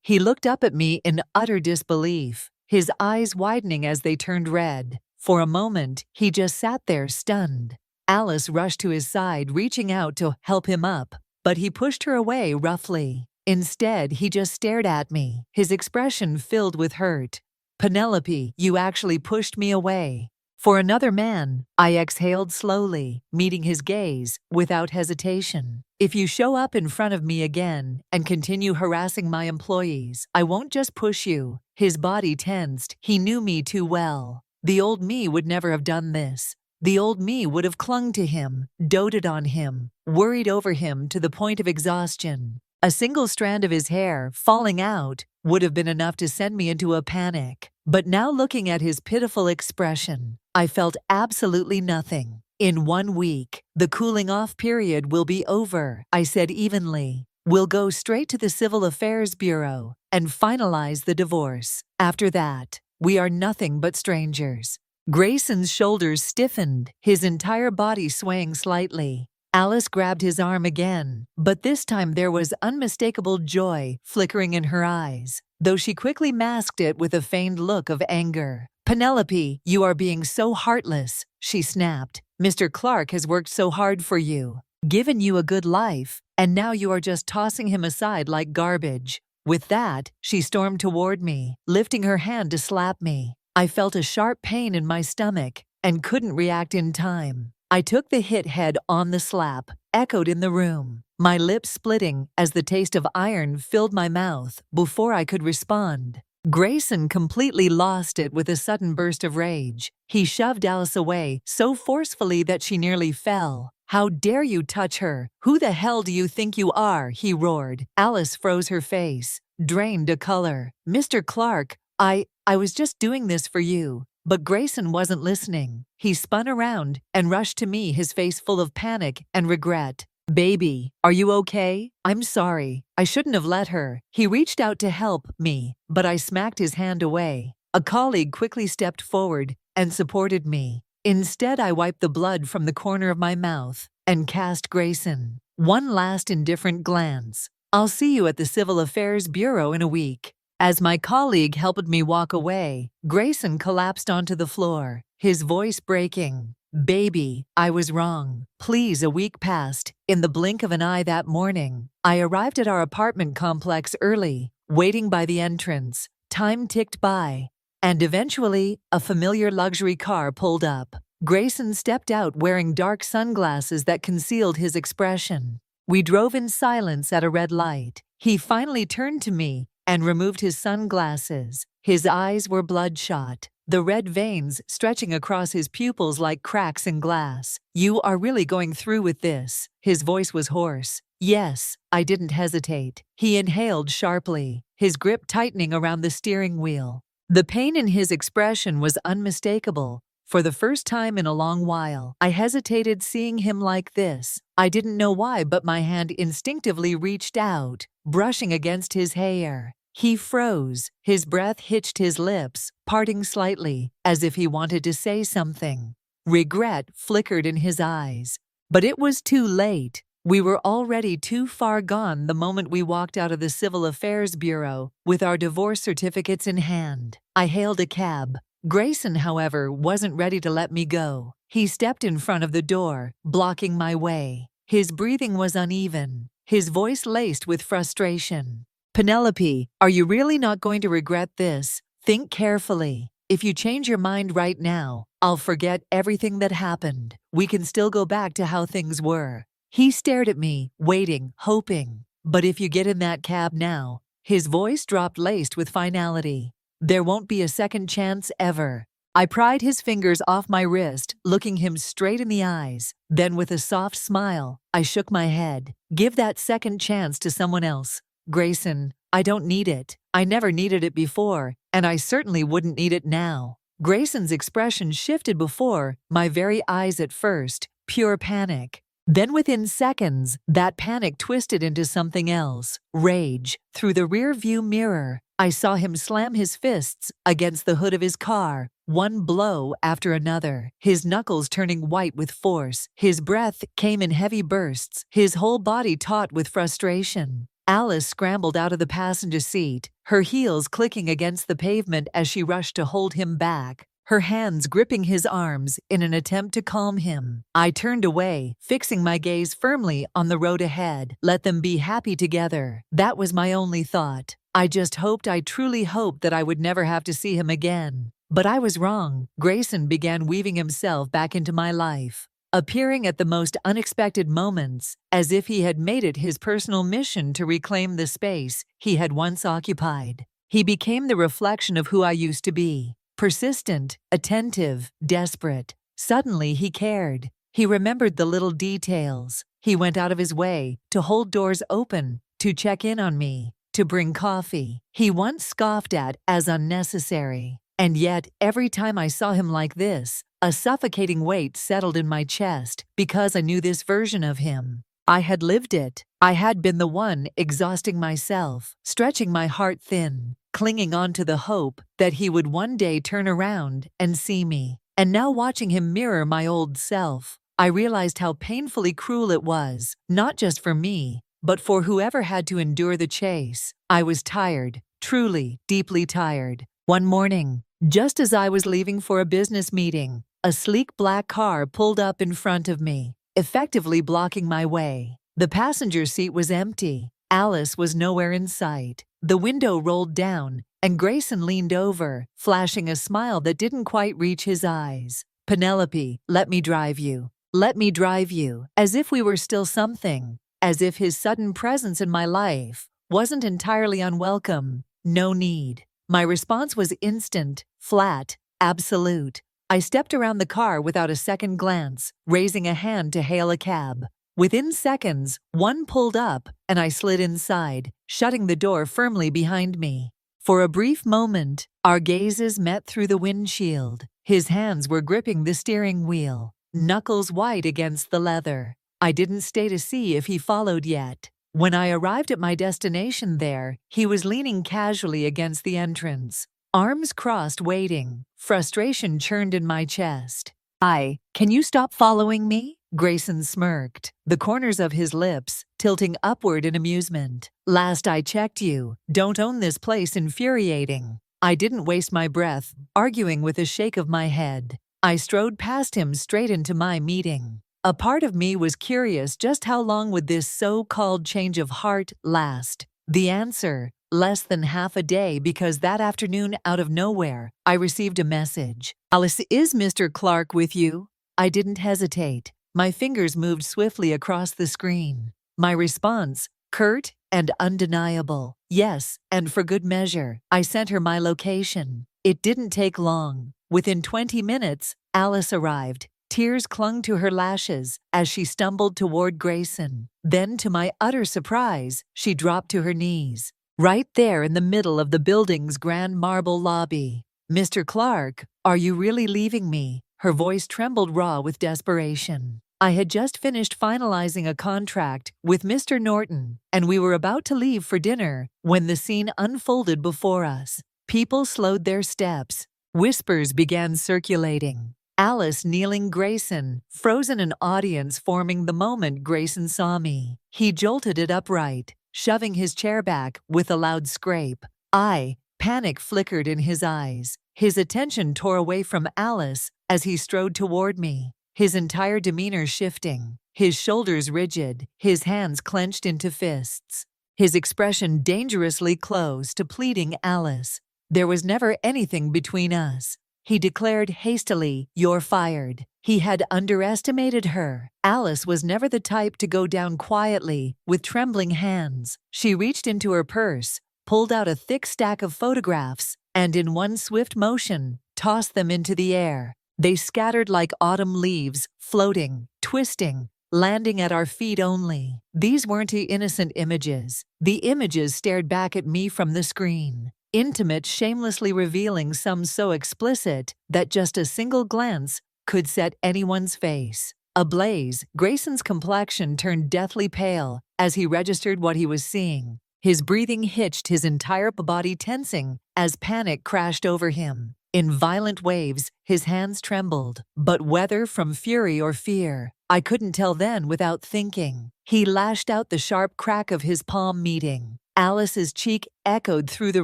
He looked up at me in utter disbelief, his eyes widening as they turned red. For a moment, he just sat there stunned. Alice rushed to his side, reaching out to help him up, but he pushed her away roughly. Instead, he just stared at me, his expression filled with hurt. "Penelope, you actually pushed me away." For another man, I exhaled slowly, meeting his gaze without hesitation. "If you show up in front of me again and continue harassing my employees, I won't just push you." His body tensed. He knew me too well. The old me would never have done this. The old me would have clung to him, doted on him, worried over him to the point of exhaustion. A single strand of his hair falling out would have been enough to send me into a panic. But now, looking at his pitiful expression, I felt absolutely nothing. In 1 week, the cooling off period will be over, I said evenly. We'll go straight to the Civil Affairs Bureau and finalize the divorce. After that, we are nothing but strangers. Grayson's shoulders stiffened, his entire body swaying slightly. Alice grabbed his arm again, but this time there was unmistakable joy flickering in her eyes, though she quickly masked it with a feigned look of anger. "Penelope, you are being so heartless," she snapped. "Mr. Clark has worked so hard for you, given you a good life, and now you are just tossing him aside like garbage." With that, she stormed toward me, lifting her hand to slap me. I felt a sharp pain in my stomach and couldn't react in time. I took the hit head on the slap, echoed in the room, my lips splitting as the taste of iron filled my mouth before I could respond. Grayson completely lost it with a sudden burst of rage. He shoved Alice away so forcefully that she nearly fell. "How dare you touch her? Who the hell do you think you are?" he roared. Alice froze her face, drained a color. "Mr. Clark, I was just doing this for you." But Grayson wasn't listening. He spun around and rushed to me, his face full of panic and regret. "Baby, are you okay? I'm sorry. I shouldn't have let her." He reached out to help me, but I smacked his hand away. A colleague quickly stepped forward and supported me. Instead, I wiped the blood from the corner of my mouth and cast Grayson one last indifferent glance. "I'll see you at the Civil Affairs Bureau in a week." As my colleague helped me walk away, Grayson collapsed onto the floor, his voice breaking. "Baby, I was wrong. Please." A week passed. In the blink of an eye that morning, I arrived at our apartment complex early, waiting by the entrance. Time ticked by, and eventually, a familiar luxury car pulled up. Grayson stepped out wearing dark sunglasses that concealed his expression. We drove in silence at a red light. He finally turned to me and removed his sunglasses. His eyes were bloodshot, the red veins stretching across his pupils like cracks in glass. "You are really going through with this?" His voice was hoarse. "Yes." I didn't hesitate. He inhaled sharply, his grip tightening around the steering wheel. The pain in his expression was unmistakable. For the first time in a long while, I hesitated seeing him like this. I didn't know why, but my hand instinctively reached out, brushing against his hair. He froze, his breath hitched his lips, parting slightly, as if he wanted to say something. Regret flickered in his eyes. But it was too late. We were already too far gone the moment we walked out of the Civil Affairs Bureau with our divorce certificates in hand. I hailed a cab. Grayson, however, wasn't ready to let me go. He stepped in front of the door, blocking my way. His breathing was uneven, his voice laced with frustration. "Penelope, are you really not going to regret this? Think carefully. If you change your mind right now, I'll forget everything that happened. We can still go back to how things were." He stared at me, waiting, hoping. "But if you get in that cab now," his voice dropped laced with finality, "there won't be a second chance ever." I pried his fingers off my wrist, looking him straight in the eyes. Then with a soft smile, I shook my head. "Give that second chance to someone else. Grayson, I don't need it. I never needed it before, and I certainly wouldn't need it now." Grayson's expression shifted before my very eyes at first, pure panic. Then within seconds, that panic twisted into something else, rage. Through the rear-view mirror, I saw him slam his fists against the hood of his car, one blow after another, his knuckles turning white with force. His breath came in heavy bursts, his whole body taut with frustration. Alice scrambled out of the passenger seat, her heels clicking against the pavement as she rushed to hold him back, her hands gripping his arms in an attempt to calm him. I turned away, fixing my gaze firmly on the road ahead. Let them be happy together. That was my only thought. I truly hoped that I would never have to see him again. But I was wrong. Grayson began weaving himself back into my life, appearing at the most unexpected moments, as if he had made it his personal mission to reclaim the space he had once occupied. He became the reflection of who I used to be. Persistent, attentive, desperate. Suddenly he cared. He remembered the little details. He went out of his way to hold doors open, to check in on me, to bring coffee. He once scoffed at as unnecessary. And yet, every time I saw him like this, A suffocating weight settled in my chest because I knew this version of him. I had lived it. I had been the one exhausting myself, stretching my heart thin, clinging on to the hope that he would one day turn around and see me. And now watching him mirror my old self, I realized how painfully cruel it was, not just for me, but for whoever had to endure the chase. I was tired, truly, deeply tired. One morning, just as I was leaving for a business meeting, a sleek black car pulled up in front of me, effectively blocking my way. The passenger seat was empty. Alice was nowhere in sight. The window rolled down, and Grayson leaned over, flashing a smile that didn't quite reach his eyes. "Penelope, let me drive you. Let me drive you," as if we were still something, as if his sudden presence in my life wasn't entirely unwelcome. "No need." My response was instant, flat, absolute. I stepped around the car without a second glance, raising a hand to hail a cab. Within seconds, one pulled up, and I slid inside, shutting the door firmly behind me. For a brief moment, our gazes met through the windshield. His hands were gripping the steering wheel, knuckles white against the leather. I didn't stay to see if he followed yet. When I arrived at my destination there, he was leaning casually against the entrance, arms crossed waiting. Frustration churned in my chest. Can you stop following me?" Grayson smirked, the corners of his lips tilting upward in amusement. "Last I checked, you don't own this place." Infuriating. I didn't waste my breath, arguing with a shake of my head. I strode past him straight into my meeting. A part of me was curious just how long would this so-called change of heart last. The answer, less than half a day, because that afternoon, out of nowhere, I received a message. "Alice, is Mr. Clark with you?" I didn't hesitate. My fingers moved swiftly across the screen. My response, curt and undeniable. Yes, and for good measure. I sent her my location. It didn't take long. Within 20 minutes, Alice arrived. Tears clung to her lashes as she stumbled toward Grayson. Then, to my utter surprise, she dropped to her knees, right there in the middle of the building's grand marble lobby. "Mr. Clark, are you really leaving me?" Her voice trembled raw with desperation. I had just finished finalizing a contract with Mr. Norton, and we were about to leave for dinner when the scene unfolded before us. People slowed their steps. Whispers began circulating. Alice kneeling, Grayson, frozen, an audience forming the moment Grayson saw me. He jolted it upright, shoving his chair back with a loud scrape. Panic flickered in his eyes. His attention tore away from Alice as he strode toward me, his entire demeanor shifting, his shoulders rigid, his hands clenched into fists, his expression dangerously close to pleading. "Alice, there was never anything between us," he declared hastily. "You're fired." He had underestimated her. Alice was never the type to go down quietly. With trembling hands, she reached into her purse, pulled out a thick stack of photographs, and in one swift motion, tossed them into the air. They scattered like autumn leaves, floating, twisting, landing at our feet only. These weren't innocent images. The images stared back at me from the screen. Intimate, shamelessly revealing, some so explicit that just a single glance could set anyone's face ablaze. Grayson's complexion turned deathly pale as he registered what he was seeing. His breathing hitched, his entire body tensing as panic crashed over him. In violent waves, his hands trembled, but whether from fury or fear, I couldn't tell then. Without thinking, he lashed out, the sharp crack of his palm meeting Alice's cheek echoed through the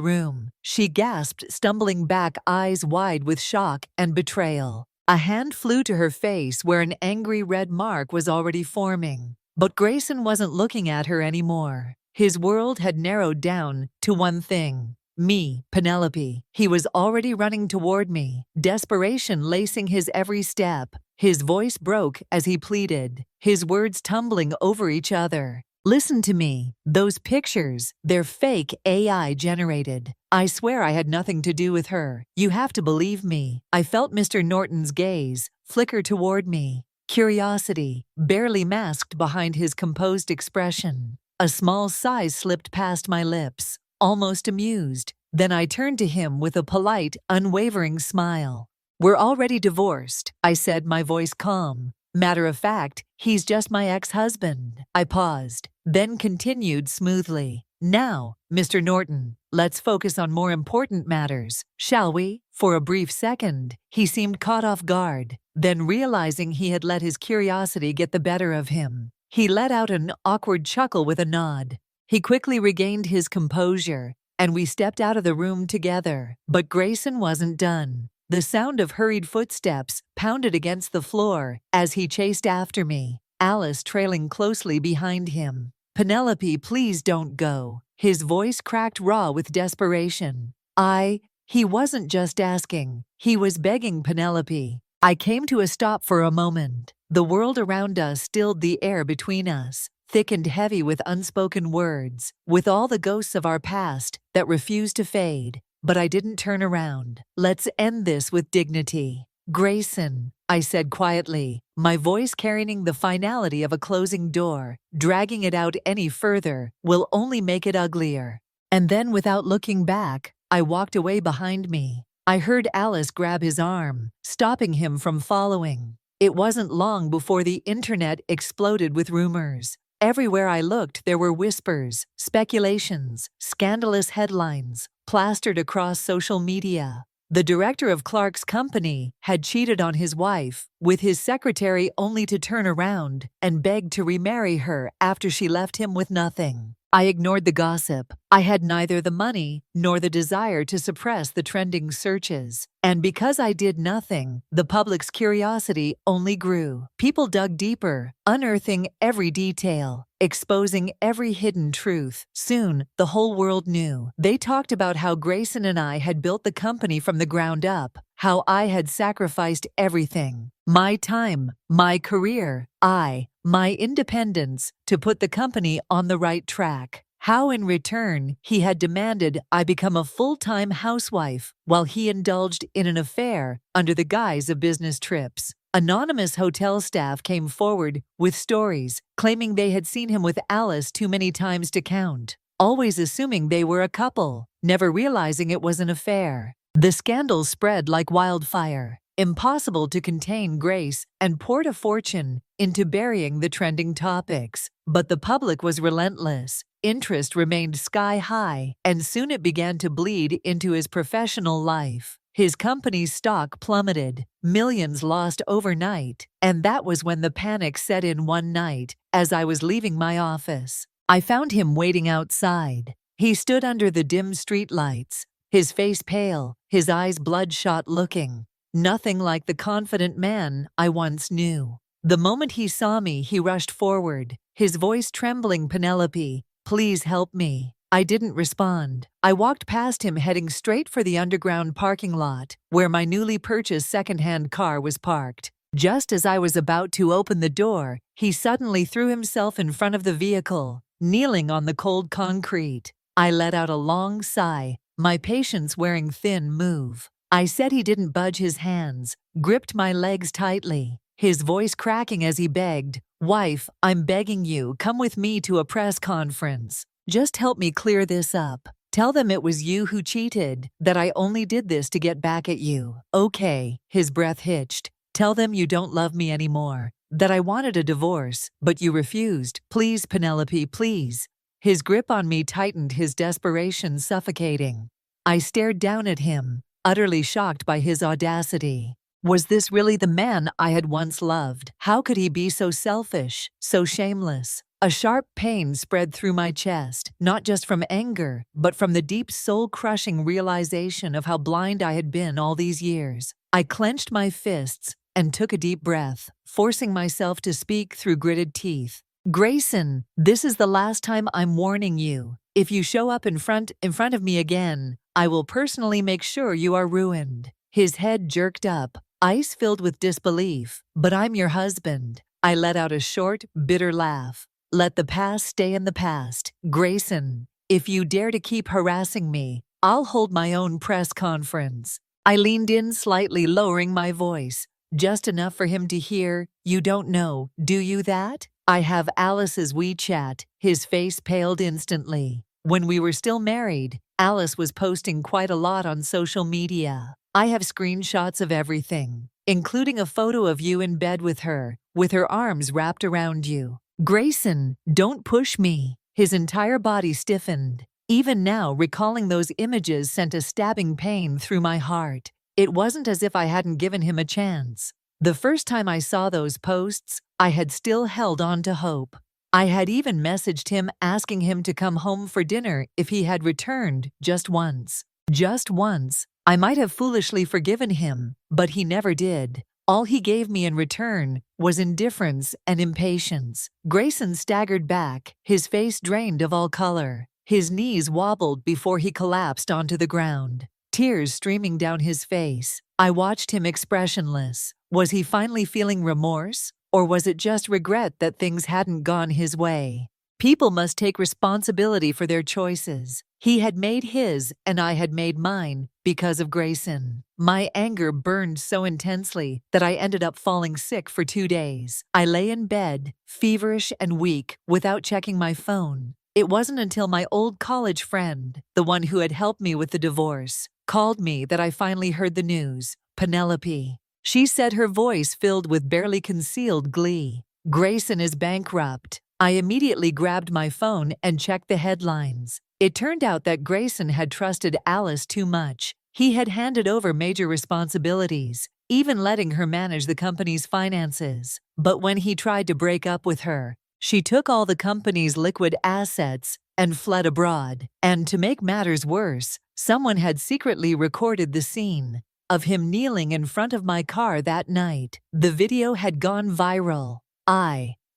room. She gasped, stumbling back, eyes wide with shock and betrayal. A hand flew to her face where an angry red mark was already forming. But Grayson wasn't looking at her anymore. His world had narrowed down to one thing. Me, Penelope. He was already running toward me, desperation lacing his every step. His voice broke as he pleaded, his words tumbling over each other. "Listen to me. Those pictures, they're fake, AI generated. I swear I had nothing to do with her. You have to believe me." I felt Mr. Norton's gaze flicker toward me, curiosity barely masked behind his composed expression. A small sigh slipped past my lips, almost amused. Then I turned to him with a polite, unwavering smile. We're already divorced, I said, my voice calm. Matter of fact, he's just my ex-husband. I paused, then continued smoothly. Now, Mr. Norton, let's focus on more important matters, shall we? For a brief second, he seemed caught off guard. Then, realizing he had let his curiosity get the better of him, he let out an awkward chuckle with a nod. He quickly regained his composure, and we stepped out of the room together. But Grayson wasn't done. The sound of hurried footsteps pounded against the floor as he chased after me, Alice trailing closely behind him. "Penelope, please don't go." His voice cracked raw with desperation. He wasn't just asking, he was begging Penelope. I came to a stop for a moment. The world around us stilled the air between us, thick and heavy with unspoken words, with all the ghosts of our past that refused to fade. But I didn't turn around. "Let's end this with dignity." "Grayson," I said quietly, my voice carrying the finality of a closing door. "Dragging it out any further will only make it uglier." And then, without looking back, I walked away behind me. I heard Alice grab his arm, stopping him from following. It wasn't long before the internet exploded with rumors. Everywhere I looked, there were whispers, speculations, scandalous headlines, plastered across social media. The director of Clark's company had cheated on his wife, with his secretary, only to turn around and beg to remarry her after she left him with nothing. I ignored the gossip. I had neither the money nor the desire to suppress the trending searches. And because I did nothing, the public's curiosity only grew. People dug deeper, unearthing every detail, exposing every hidden truth. Soon, the whole world knew. They talked about how Grayson and I had built the company from the ground up, how I had sacrificed everything. My time, my career, my independence, to put the company on the right track. How in return he had demanded I become a full-time housewife while he indulged in an affair under the guise of business trips. Anonymous hotel staff came forward with stories claiming they had seen him with Alice too many times to count, always assuming they were a couple, never realizing it was an affair. The scandal spread like wildfire, impossible to contain Grace, and poured a fortune into burying the trending topics. But the public was relentless. Interest remained sky high, and soon it began to bleed into his professional life. His company's stock plummeted, millions lost overnight, and that was when the panic set in one night. As I was leaving my office, I found him waiting outside. He stood under the dim streetlights, his face pale, his eyes bloodshot looking. Nothing like the confident man I once knew. The moment he saw me, he rushed forward, his voice trembling. "Penelope, please help me." I didn't respond. I walked past him, heading straight for the underground parking lot, where my newly purchased second-hand car was parked. Just as I was about to open the door, he suddenly threw himself in front of the vehicle, kneeling on the cold concrete. I let out a long sigh, my patience wearing thin. "Move." I said. He didn't budge his hands, gripped my legs tightly, his voice cracking as he begged, "Wife, I'm begging you, come with me to a press conference. Just help me clear this up. Tell them it was you who cheated, that I only did this to get back at you." "Okay," his breath hitched. "Tell them you don't love me anymore, that I wanted a divorce, but you refused. Please, Penelope, please." His grip on me tightened, his desperation suffocating. I stared down at him, utterly shocked by his audacity. Was this really the man I had once loved? How could he be so selfish, so shameless? A sharp pain spread through my chest, not just from anger, but from the deep soul-crushing realization of how blind I had been all these years. I clenched my fists and took a deep breath, forcing myself to speak through gritted teeth. "Grayson, this is the last time. I'm warning you. If you show up in front of me again, I will personally make sure you are ruined." His head jerked up, eyes filled with disbelief. "But I'm your husband." I let out a short, bitter laugh. "Let the past stay in the past, Grayson. If you dare to keep harassing me, I'll hold my own press conference." I leaned in slightly, lowering my voice, just enough for him to hear. "You don't know, do you, that I have Alice's WeChat?" His face paled instantly. When we were still married, Alice was posting quite a lot on social media. I have screenshots of everything, including a photo of you in bed with her arms wrapped around you. Grayson, don't push me. His entire body stiffened. Even now, recalling those images sent a stabbing pain through my heart. It wasn't as if I hadn't given him a chance. The first time I saw those posts, I had still held on to hope. I had even messaged him asking him to come home for dinner if he had returned just once. Just once. I might have foolishly forgiven him, but he never did. All he gave me in return was indifference and impatience. Grayson staggered back, his face drained of all color. His knees wobbled before he collapsed onto the ground, tears streaming down his face. I watched him expressionless. Was he finally feeling remorse? Or was it just regret that things hadn't gone his way? People must take responsibility for their choices. He had made his, and I had made mine, because of Grayson. My anger burned so intensely that I ended up falling sick for 2 days. I lay in bed, feverish and weak, without checking my phone. It wasn't until my old college friend, the one who had helped me with the divorce, called me that I finally heard the news. Penelope. She said, her voice filled with barely concealed glee. Grayson is bankrupt. I immediately grabbed my phone and checked the headlines. It turned out that Grayson had trusted Alice too much. He had handed over major responsibilities, even letting her manage the company's finances. But when he tried to break up with her, she took all the company's liquid assets and fled abroad. And to make matters worse, someone had secretly recorded the scene of him kneeling in front of my car that night. The video had gone viral.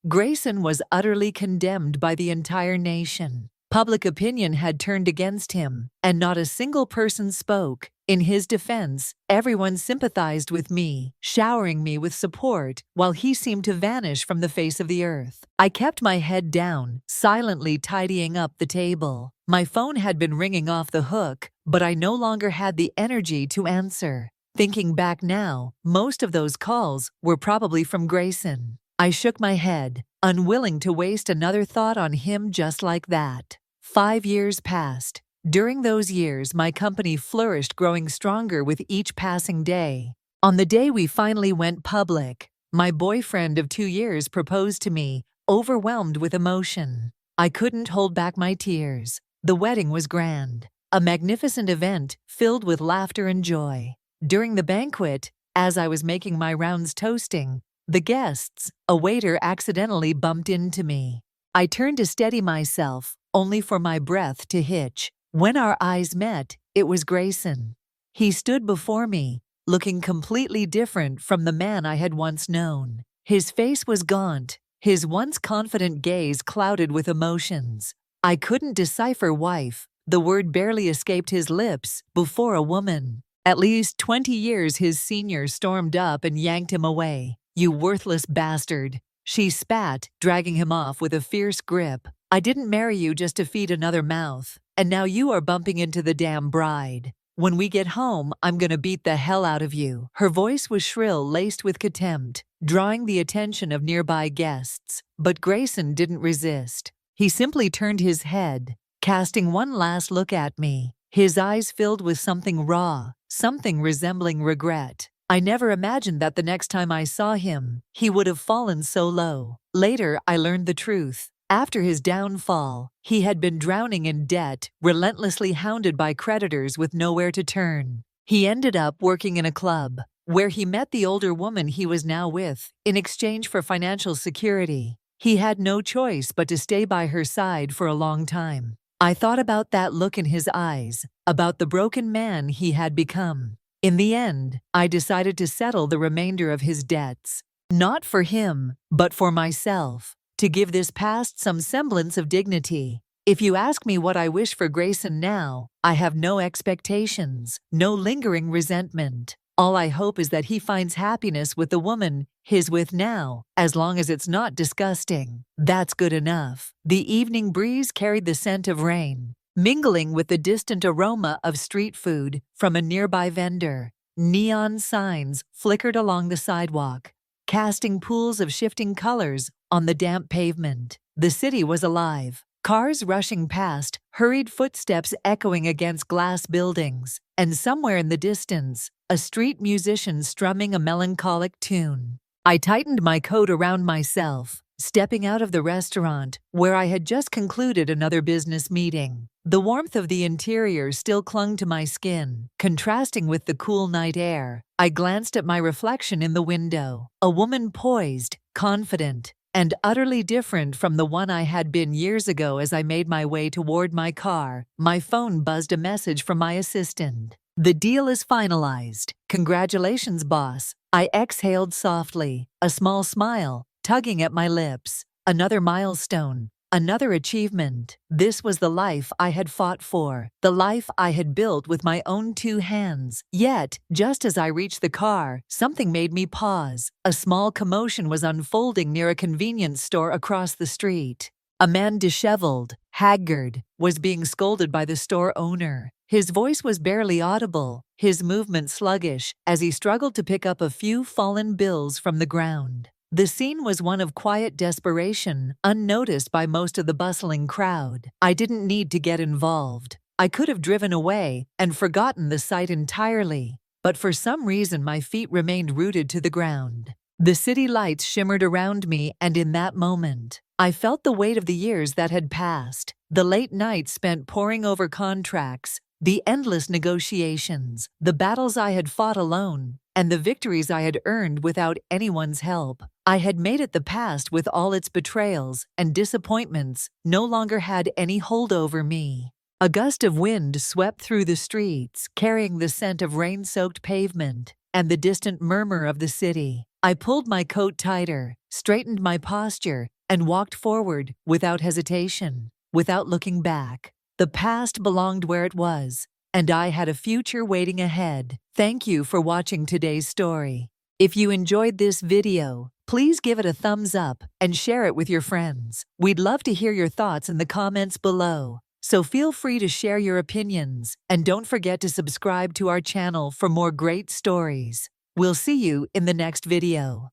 Grayson was utterly condemned by the entire nation. Public opinion had turned against him, and not a single person spoke. In his defense, everyone sympathized with me, showering me with support, while he seemed to vanish from the face of the earth. I kept my head down, silently tidying up the table. My phone had been ringing off the hook, but I no longer had the energy to answer. Thinking back now, most of those calls were probably from Grayson. I shook my head, unwilling to waste another thought on him just like that. 5 years passed. During those years, my company flourished, growing stronger with each passing day. On the day we finally went public, my boyfriend of 2 years proposed to me, overwhelmed with emotion. I couldn't hold back my tears. The wedding was grand, a magnificent event filled with laughter and joy. During the banquet, as I was making my rounds toasting the guests, a waiter accidentally bumped into me. I turned to steady myself, only for my breath to hitch. When our eyes met, it was Grayson. He stood before me, looking completely different from the man I had once known. His face was gaunt, his once confident gaze clouded with emotions. I couldn't decipher wife. The word barely escaped his lips before a woman. At least 20 years his senior stormed up and yanked him away. "You worthless bastard," she spat, dragging him off with a fierce grip. "I didn't marry you just to feed another mouth, and now you are bumping into the damn bride. When we get home, I'm gonna beat the hell out of you." Her voice was shrill, laced with contempt, drawing the attention of nearby guests. But Grayson didn't resist. He simply turned his head, casting one last look at me, his eyes filled with something raw, something resembling regret. I never imagined that the next time I saw him, he would have fallen so low. Later, I learned the truth. After his downfall, he had been drowning in debt, relentlessly hounded by creditors with nowhere to turn. He ended up working in a club, where he met the older woman he was now with, in exchange for financial security. He had no choice but to stay by her side for a long time. I thought about that look in his eyes, about the broken man he had become. In the end, I decided to settle the remainder of his debts. Not for him, but for myself, to give this past some semblance of dignity. If you ask me what I wish for Grayson now, I have no expectations, no lingering resentment. All I hope is that he finds happiness with the woman he's with now, as long as it's not disgusting. That's good enough. The evening breeze carried the scent of rain, mingling with the distant aroma of street food from a nearby vendor. Neon signs flickered along the sidewalk, casting pools of shifting colors on the damp pavement. The city was alive. Cars rushing past, hurried footsteps echoing against glass buildings, and somewhere in the distance, a street musician strumming a melancholic tune. I tightened my coat around myself, stepping out of the restaurant where I had just concluded another business meeting. The warmth of the interior still clung to my skin, contrasting with the cool night air. I glanced at my reflection in the window, a woman poised, confident, and utterly different from the one I had been years ago. As I made my way toward my car, my phone buzzed a message from my assistant. "The deal is finalized. Congratulations, boss." I exhaled softly, a small smile tugging at my lips. Another milestone, another achievement. This was the life I had fought for, the life I had built with my own two hands. Yet, just as I reached the car, something made me pause. A small commotion was unfolding near a convenience store across the street. A man, disheveled, haggard, was being scolded by the store owner. His voice was barely audible, his movement sluggish, as he struggled to pick up a few fallen bills from the ground. The scene was one of quiet desperation, unnoticed by most of the bustling crowd. I didn't need to get involved. I could have driven away and forgotten the sight entirely, but for some reason my feet remained rooted to the ground. The city lights shimmered around me, and in that moment, I felt the weight of the years that had passed, the late nights spent poring over contracts, the endless negotiations, the battles I had fought alone, and the victories I had earned without anyone's help. I had made it. The past, with all its betrayals and disappointments, no longer had any hold over me. A gust of wind swept through the streets, carrying the scent of rain-soaked pavement and the distant murmur of the city. I pulled my coat tighter, straightened my posture, and walked forward without hesitation, without looking back. The past belonged where it was, and I had a future waiting ahead. Thank you for watching today's story. If you enjoyed this video, please give it a thumbs up and share it with your friends. We'd love to hear your thoughts in the comments below, so feel free to share your opinions, and don't forget to subscribe to our channel for more great stories. We'll see you in the next video.